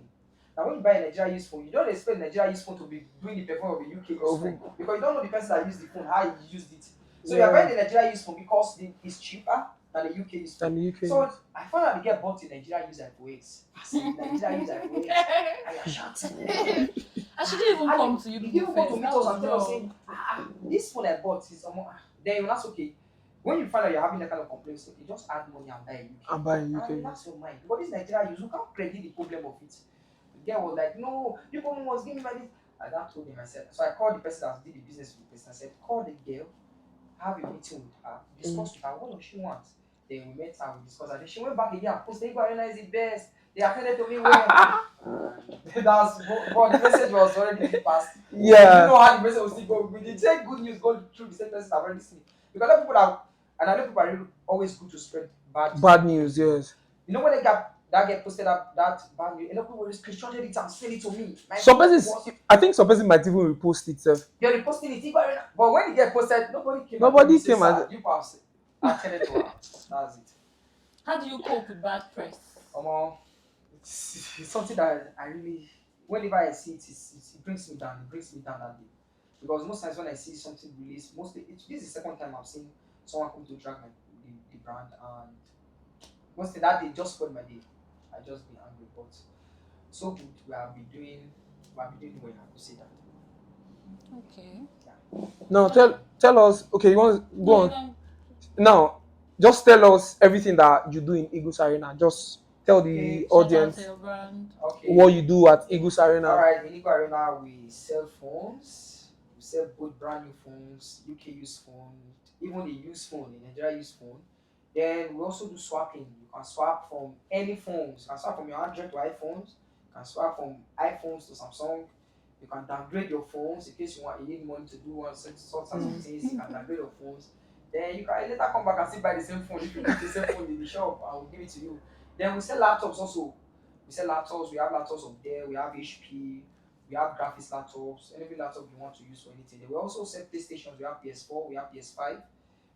Now when you buy a Nigeria used phone, you don't expect Nigeria used phone to be doing the performance of a UK used phone because you don't know the person that used the phone, how he used it. So you're buying the Nigeria used phone because it's cheaper than the UK used phone. And the UK. So I found out the girl bought a Nigeria used iPhone X. I said Nigeria used iPhone X. And you're shouting. I shouldn't even come to you He people didn't come first. to meet That us was and tell us, wrong. saying, this phone I bought is then that's okay. When you find out you're having that kind of complaints, okay, just add money and buy a UK. And buy a And UK. relax your mind. Because this Nigeria use, you can't credit the problem of it. The girl was like, no, you people must give me like this. And that told him, I said, so I called the person that did the business with the person. I said, call the girl, have a meeting with her, discuss with her, what does she want? Then we met her, we discussed her. Then she went back again and posted, Igwe Arena is the best. They attended to me well. But the message was already passed. Yeah. You know how the message was still going. We did take good news go through the same person I've already seen. Because other people and other people are really always good to spread bad News, yes. You know when they got that get posted up that bad news. A lot of people screenshotted it and sent it to me. My Some phone persons, was I think some person might even repost itself. they're reposting it, but when it get posted, nobody came and told me, Nobody say, came sir, and you pass it. I tell it to her. That's it. How do you cope with bad press? It's something that I really, whenever I see it, it brings me down. It brings me down that day. Because most times when I see something released, this is the second time I've seen someone come to drag the brand, and mostly that day just spoiled my day. I just been angry, but so good we have been doing well. I could say that. Okay. now tell us. Okay, you want to go No, you on can. now? Just tell us everything that you do in Eagles Arena. Just tell the Okay, Shout out to audience your brand. what okay. you do at Eagles All Arena. right, in Eco Arena, we sell phones. We sell both brand new phones, UK used phone, even the used phone, the Nigeria used phone. Then we also do swapping. You can swap from any phones. You can swap from your Android to iPhones. You can swap from iPhones to Samsung. You can downgrade your phones in case you need money to do one sorts of things. You can downgrade your phones. Then you can later come back and still buy the same phone. If you need the same phone in the shop, I will give it to you. Then we sell laptops also. We sell laptops. We have laptops up there. We have HP. We have graphics laptops. Any laptop you want to use for anything. Then we also sell PlayStations. We have PS4. We have PS5.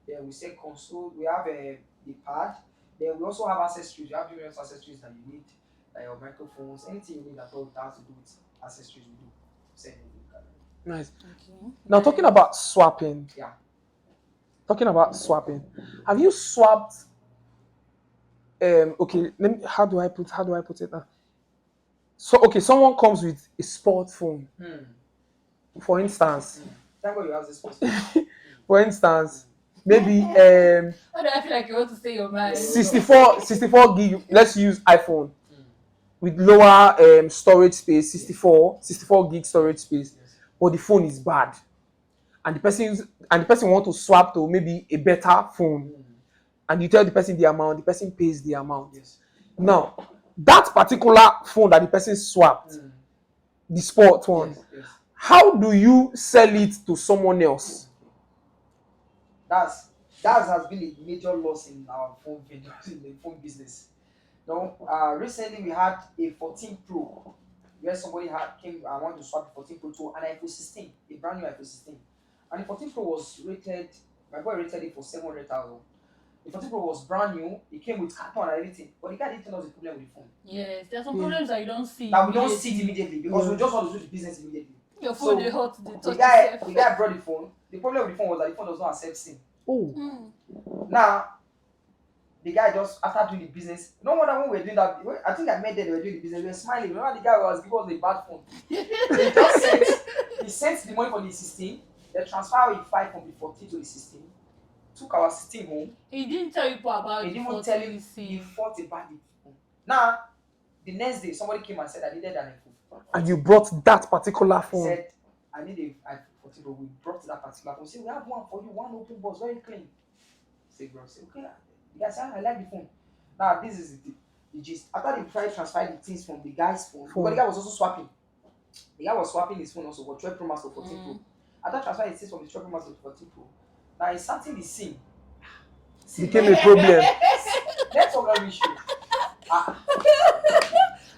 Then we sell console. We have the pad. Then we also have accessories. We have various accessories that you need, like your microphones, anything you need at all that has to do with accessories. We do. Sell it. Nice. Okay. Now talking about swapping. Yeah. Talking about swapping. Have you swapped? Okay. How do I put it now? So okay, someone comes with a sports phone, Hmm. for instance. Thank God you have this question. For instance, maybe Why do I feel like you want to say your mind? 64 gig. Let's use iPhone Hmm. with lower storage space, 64 gig storage space, Yes. but the phone is bad, and the person want to swap to maybe a better phone, Hmm. and you tell the person the amount, the person pays the amount. Yes. Now, that particular phone that the person swapped, Hmm. the sport one, Yes. Yes. how do you sell it to someone else? Okay. That's that has been a major loss in our phone vendors in the phone business. No, recently we had a 14 Pro where somebody had came and wanted to swap the 14 Pro to an iPhone 16, a brand new iPhone 16. And the 14 Pro was rated, my boy rated it for 700,000. The 14 Pro was brand new, it came with carton and everything, but the guy didn't tell us the problem with the phone. Yes, there are some Yeah. problems that you don't see. That we don't see it immediately because Yeah. we just want to do the business immediately. Your phone So they hot, they the touch guy, itself. the guy brought the phone. The problem with the phone was that the phone does not accept SIM. Oh, Now the guy just after doing the business. No wonder when we were doing that. I think I met them. They were doing the business. We were smiling. Remember the guy was giving us a bad phone. He sent the money for the 16. They transferred the 5 from the 14 to the 16. Took our 16 home. He didn't tell you about He the didn't even tell him 14 the SIM. fault about the phone. Now the next day somebody came and said I needed an iPhone. and you brought that particular He phone. said I need a iPhone 14. But we brought that particular phone. He said we have one for you. One open box, very clean. Say bro, say okay. The guy said I like the phone. Now this is the gist. After they tried to transfer the things from the guy's phone, because the guy was also swapping. The guy was swapping his phone also for 12 Pro Max to 14 Pro. After transferring the things from the 12 Pro Max to 14 Pro, now inserting the SIM Became a problem. network issue.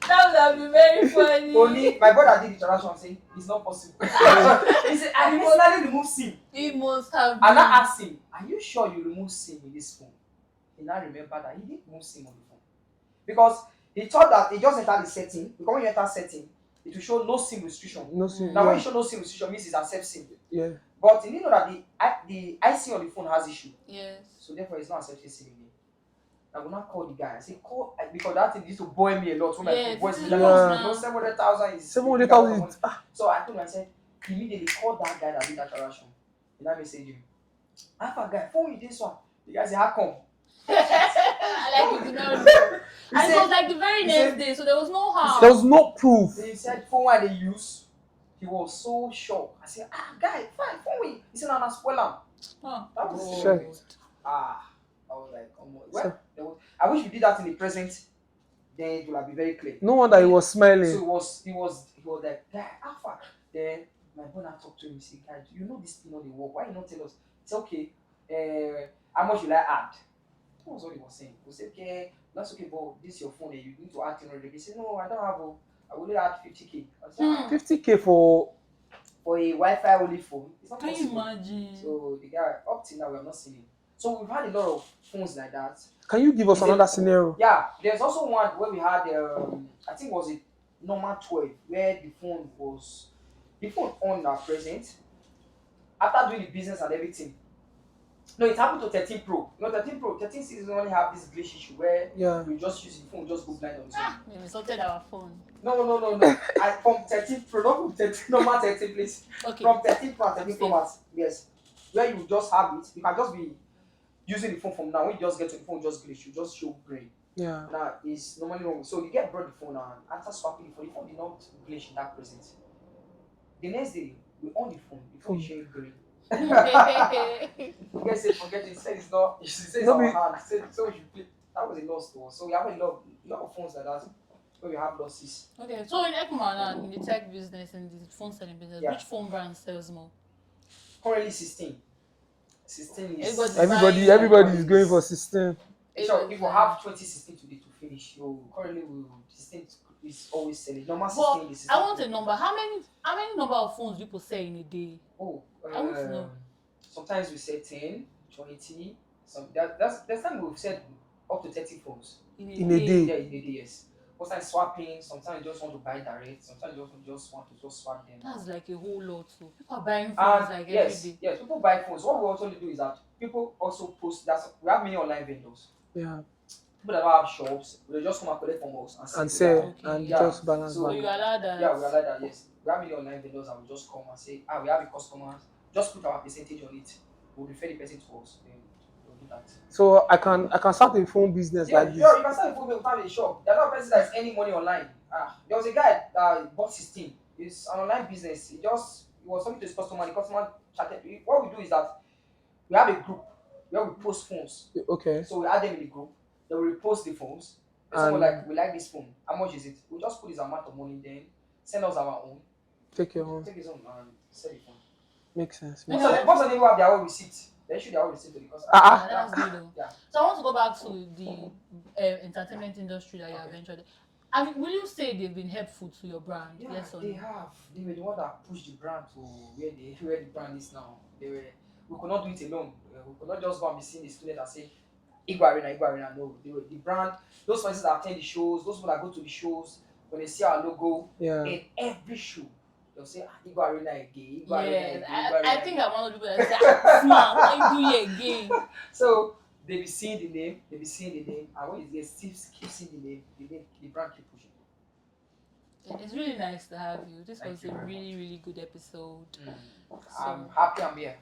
That would have been very funny. Only my brother did the transaction saying it's not possible. He said I personally remove SIM. He must have And been. I asked him, are you sure you remove SIM in this phone? He now remembered that he didn't remove SIM on the phone. Because he thought that he just entered the setting. Because when you enter setting, it will show no SIM restriction. No SIM. Now when Yeah. you show no SIM restriction means it's accept SIM. Yeah. But you need to know that the IC on the phone has issue. Yes. So therefore it's not accepting SIM again. I will not call the guy. I say call because that thing used to boil me a lot when my voice is like, Yeah. you know, 700,000 is 700,000. So I told him, I said, immediately call that guy that did that transaction. And I messaged him. I have a guy, phone with this one. The guy said, how come? I like you did not know. And it was like the very next day, so there was no harm. There was no proof. He said, phone why they use. He was so shocked. I said, guy, fine, phone with. He said, no, no, spoil him. Oh, That was Shit. I was like, well, I wish we did that in the present. Then it would have been very clear. No wonder he was smiling. So he was like, guy, how far? Then my brother talked to him. He said, guy, do you know this thing on the work? Why you not tell us? He said, okay, how much will I add? That was what he was saying. We say, okay, that's okay, but this is your phone and you need to add 300. He said, no, I don't have a, I will only add 50K. I said, Hmm. 50K for for a Wi-Fi only phone, it's not Can you possible. imagine? So the guy, up till now, we have not seen him. So we've had a lot of phones like that. Can you give us Is it- another scenario? Yeah, there's also one where we had, I think it was a normal 12, where the phone on our present. After doing the business and everything, no, it happened to 13 Pro. You know, 13 Pro, 13 series only have this glitch issue where Yeah. you just use the phone, just go blind on its own. We insulted our phone. No. From 13 Pro, not from 13, normal 13, please. Okay. From 13 Pro and 13 I'm Pro safe. Max, yes. Where you just have it, you can just be using the phone from now. When you just get to the phone, just glitch, you just show green. Yeah. Now, it's normally wrong. So the guy brought the phone and after swapping the phone did not glitch in that present. The next day, we on the phone is showing green. The guy said, forget it. He said it's not. He said it's No, our be- hand. He said, so we should play. That was a loss to us. So we have a lot of phones like that where we have losses. Okay, so in Ekman and in the tech business and the phone selling business, Yeah. which phone brand sells more? Currently 16. 16 is. Everybody is going for 16. So if we have 2016 today to finish, so currently we 16 is always selling. Normal 16 But is 16. I want a number. How many number of phones people sell in a day? Oh, I want to know. sometimes we say 10, 20. That's time we've said up to 30 phones. In a Yeah, day. in a day, yes. Sometimes swapping, sometimes you just want to buy direct, sometimes you just want to just swap them. That's like a whole lot. So people are buying phones like yes, every day. yes, people buy phones. What we also do is that people also post that we have many online vendors. Yeah. People that don't have shops, they just come and collect from us And to say their- Okay. and Yeah. just balance So So back. you allow that. yeah, we are like that, yes. We have many online vendors and we just come and say, we have a customer, just put our percentage on it. We'll refer the person to us, then we'll do that. So I can start a phone business Yeah, like this. you can start a phone without a shop. There's no person that's earning money online. There was a guy that bought 16. It's an online business. He was talking to his customer, the customer chatted. What we do is that we have a group where we post phones. Okay. So we add them in the group, then we repost the phones. And someone like, we like this phone. How much is it? We just put this amount of money, then send us our own. Take your own. Take his own and sell the phone. Makes sense. Yeah. Most of them have their own receipt. They issue their own receipt to the customer. That's good though. Yeah. So I want to go back to the entertainment industry that you have entered. Will you say they've been helpful to your brand? Yeah, Yes or they no? have. They were the one that pushed the brand to where the brand is now. We could not do it alone. We could not just go and be seeing the student and say, Igbo Arena. No, they were the brand. Those places that attend the shows, those people that go to the shows, when they see our logo in every show, they'll say, Igbo Arena again. Igbo Arena Yes, again. I think I'm one of the people that say, "Smart, what you do here again?" So they be seeing the name, and when they keep seeing the name, the brand keep pushing. It's really nice to have you. This Thank was you a very really, really good episode. I'm happy I'm here.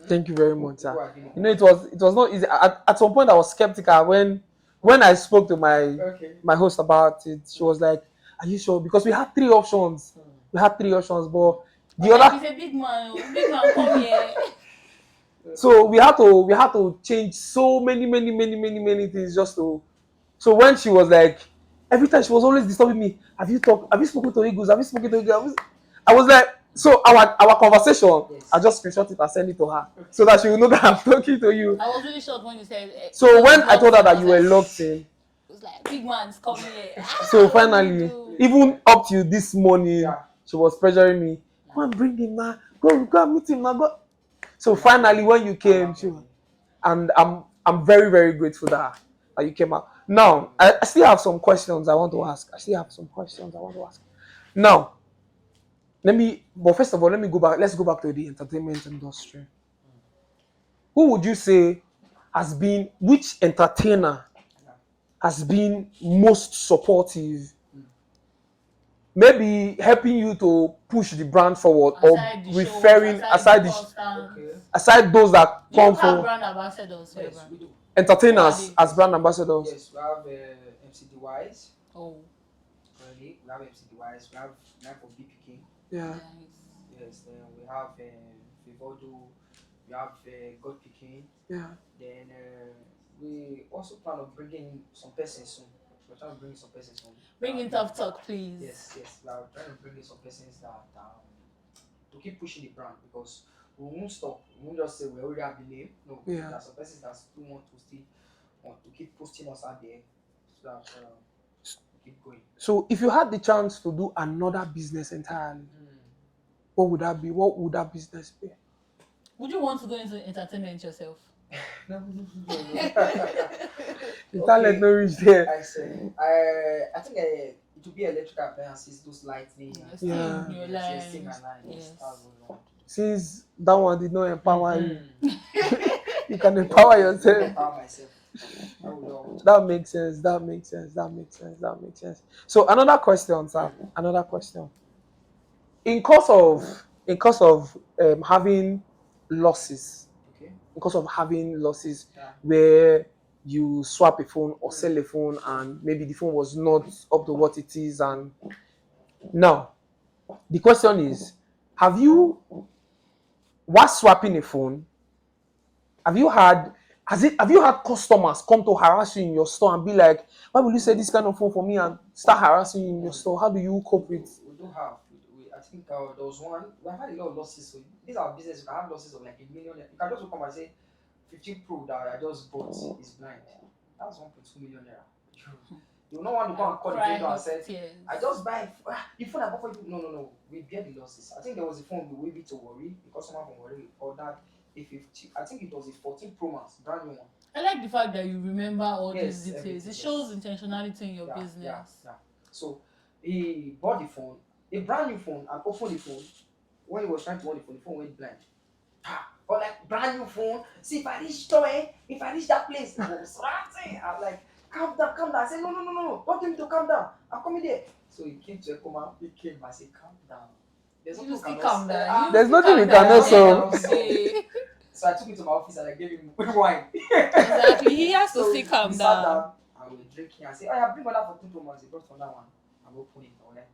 Thank you very much, People sir. are really- You know, it was not easy. At some point, I was skeptical when I spoke to Okay. my host about it. She was like, "Are you sure?" Because we had three options. We had three options, but the Like, other. he's a big man. Oh. Big man, come here. So we had to change so many things just to. So when she was like, every time she was always disturbing me. Have you spoken to Eagles? Have you spoken to Eagles? I was like, so our conversation, Yes. I just screenshot it and send it to her so that she will know that I'm talking to you. I was really shocked when you said. So when I told her that you were locked in, it was like, big man's coming here. so What do you finally, do? even up to this morning, Yeah. she was pressuring me. Go and bring him now. Go and meet him now. Go. So finally, when you came, and I'm very, very grateful that you came out. Now, I still have some questions I want to ask. Now, but first of all, let's go back to the entertainment industry. Who would you say which entertainer has been most supportive? Maybe helping you to push the brand forward, or Aside the referring shows, aside those that do you come have from brand ambassadors for your Yes, brand? we do. entertainers Who are as brand ambassadors. Yes, we have MCDYs. Oh, Currently, we have MCDYs. We have Life of BP King. Yeah. nice. Yes, then we have Vivodo. We have God Picking. Yeah. Then we also plan on bringing some persons soon. We're trying to bring some persons soon. Bring in tough talk, please. Yes. We are trying to bring in some persons that to keep pushing the brand, because we won't stop. We won't just say we already have the name. No, Yeah. there are some persons that still want to still want to keep posting us out there so that we keep going. So if you had the chance to do another business entirely, what would that be? What would that business be? Would you want to go into entertainment yourself? No. The talent no reach there. I say, I think it would be electrical appliances, those lightning. Yeah. Your Yes, steam lines. and line. Yes, Yes. that's what we want. Since that one did not empower you, Mhm. you can empower yourself. Empower myself. I would love. That makes sense. That makes sense. That makes sense. That makes sense. So another question, sir. Another question. In case of having losses, Okay. because of having losses Yeah. where you swap a phone or sell a phone and maybe the phone was not up to what it is, and now the question is, have you, while swapping a phone, have you had have you had customers come to harass you in your store and be like, why will you sell this kind of phone for me, and start harassing you in your store? How do you cope with? We do have. I think there was one. We have had a lot of losses. So these are business. You can have losses of like 1 million. You can just come and say 15 Pro that I just bought is blind. That's 1.2 million naira. You will not want to go and call the Cry vendor and hot say, tears. I just buy the phone I bought for you. No. We bear the losses. I think there was a phone we waved to worry. The customer from worry ordered a 50. I think it was a 14 Pro Max, brand new one. I like the fact that you remember all Yes, these details. everything, It shows yes. intentionality in your Yeah. business. So he bought the phone, a brand new phone, and opened the phone. When he was trying to on the phone went blind. But like brand new phone. See, if I reach there, if I reach that place, it was ranting. I'm like, calm down, calm down. I said, no. Don't tell me to calm down. I'm coming there. So he came to Ekoma, he came. I said, calm down. There's You nothing still we calm cannot down. There's still nothing we calm down. cannot solve. Okay. So I took him to my office and I gave him wine. Exactly. He has to So still calm we sat down. down and we were drinking. I said, oh, yeah, bring one out for 2 Pro. He brought for that one. I'm opening it. I'm like,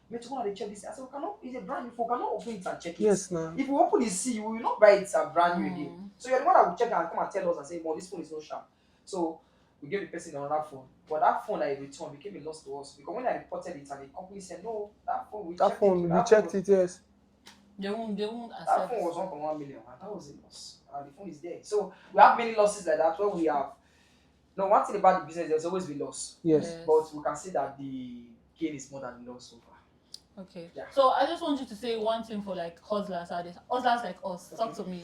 me too want to check this. I said, we cannot, it's a brand new phone. We cannot open it and check it. Yes, now. If you open it, see, you will not buy it a brand new again. So you're the one that will check and come and tell us and say, this phone is not sharp. So we gave the person another phone. But that phone I returned became a loss to us. Because when I reported it and the company said, no, that phone, we checked it, yes. They won't That accept. phone was 1.1 million, and that was a loss. And the phone is there. So we have many losses like that where we have. No, one thing about the business, there's always be loss. Yes. But we can see that the gain is more than the loss so far. Okay. Yeah. So I just want you to say one thing for like hustlers out there. Hustlers like us. Talk to me.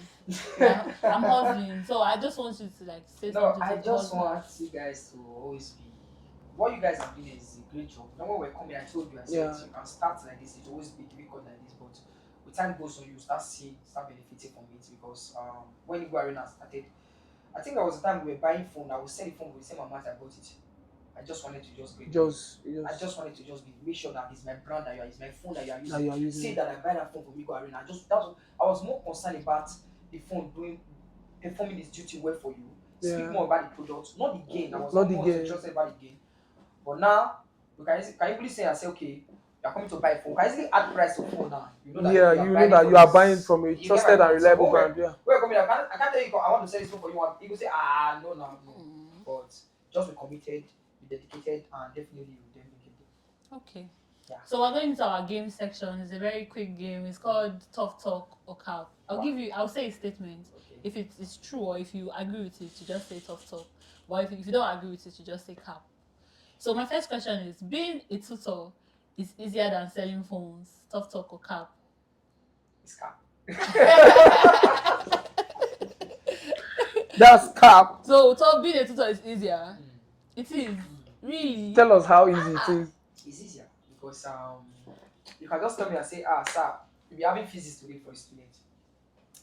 I'm hustling. So I just want you to like say No, something to I the just hustlers. want you guys to always be. What you guys are doing is a great job. Now when we're coming, I told you, I said you can start like this. It will always be difficult like this, but with time goes on, you start benefiting from it because when Igbo Arena started, I think there was a time we were buying phone. I was selling phone with the same amount I bought it. I just wanted to just be. I just wanted to just be make sure that it's my brand that it's my phone that you are using. Say that I buy that phone from Igbo Arena. I was more concerned about the phone performing its duty well for you. Speak more about the product, not the gain. I was not more interested about the gain. But now we can easily say and say, okay, you're coming to buy a phone. You can easily add price of phone now. You know that you are buying from a trusted and reliable brand. Yeah. Where coming, I can't tell you I want to sell this phone for you. You will say, no. But just be committed, be dedicated, and definitely you will definitely get it. Okay. Yeah. So we're going into our game section. It's a very quick game. It's called Tough Talk or Cap. I'll say a statement. Okay. If it is true or if you agree with it, you just say Tough Talk. But if you don't agree with it, you just say Cap. So my first question is, being a tutor is easier than selling phones. Tough Talk or Cap? It's cap. That's cap. So being a tutor is easier. It is. Really? Tell us how easy it is. It's easier because you can just tell me and say, sir, you'll be having physics today for a student.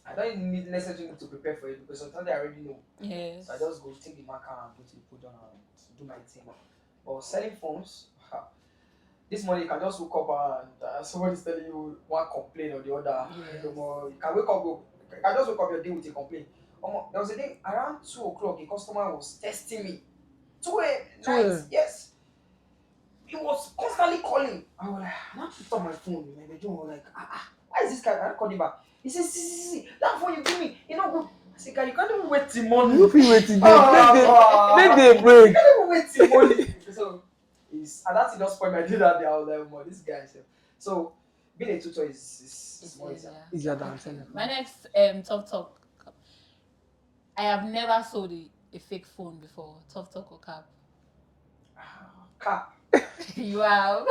I don't necessarily need to prepare for it because sometimes I already know. Yes. So I just go take the marker and go to the put down and do my thing. But selling phones, this morning you can just wake up and somebody's telling you one complaint or the other. Yes. You can wake up, you can just wake up your day with a complaint. There was a day around 2 o'clock, a customer was testing me. 2 a.m. Yes. He was constantly calling. I was like, I want to pick up my phone. My bedroom was like, why is this guy? I called him back. He says, see, that phone you give me, you know good. I said, guy, you can't even wait till morning. You feel waiting. Make the break. You can't even wait till morning. So and that's just spoiled my day that day. I was like, well, this guy. So being a tutor is more easier than selling. My next Tough Talk. I have never sold a fake phone before? Tough talk or cap? Cap. You have.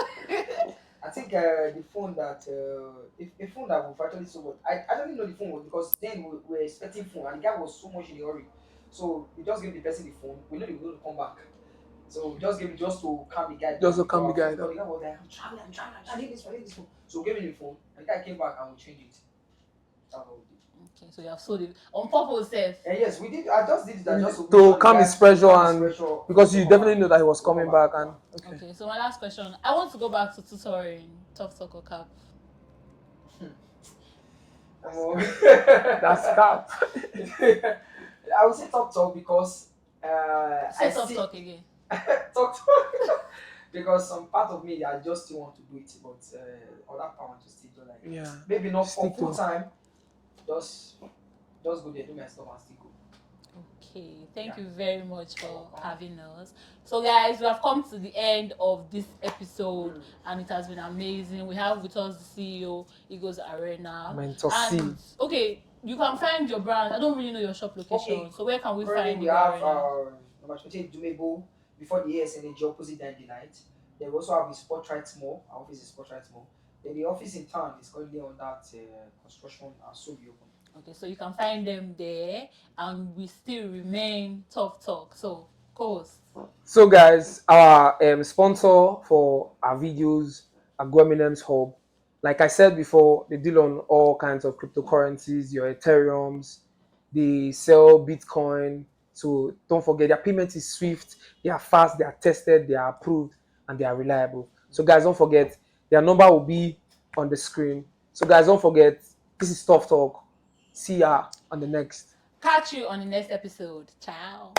I think the phone that a phone that we've actually sold. I don't even know the phone was because then we were expecting phone and the guy was so much in a hurry. So we just gave the person the phone. We know they were going to come back. So we just gave it just to calm the guy down. Just to calm the guy But down. the guy was like, I'm traveling, I need this phone, I need this phone. So we gave him the phone and the guy came back and we changed it. That's what we did. Okay, so you have sold it on purpose, self. And yes, we did. I just did that just To calm his pressure and because you definitely know that he was to coming come back and Okay, so my last question. I want to go back to tutoring. Tough talk or cap? that's cap. I would say talk because Say I tough see talk again. talk because some part of me I just still want to do it, but other part I want to still do like Yeah. maybe not for Stick to full time. Just go there, do my stuff and still go. Okay, thank you very much for having us. So, guys, we have come to the end of this episode, and it has been amazing. We have with us the CEO, Eagles Arena. Mentor C. And okay, you can find your brand. I don't really know your shop location, Okay, so where can we currently find we Eagles have Arena? number 28 Dumebo before the ASNH opposite Dandy Light. Then we also have the Sportright Mall. Our office is Sportright Mall. Then the office in town is currently on that construction and soon be open. Okay, so you can find them there, and we still remain Tough Talk. So, course. So guys, our sponsor for our videos, Eminence Hub. Like I said before, they deal on all kinds of cryptocurrencies, your Ethereums, they sell Bitcoin. So don't forget their payment is swift, they are fast, they are tested, they are approved, and they are reliable. So guys, don't forget their number will be on the screen. So guys, don't forget, this is Tough Talk. See ya on the next. Catch you on the next episode. Ciao.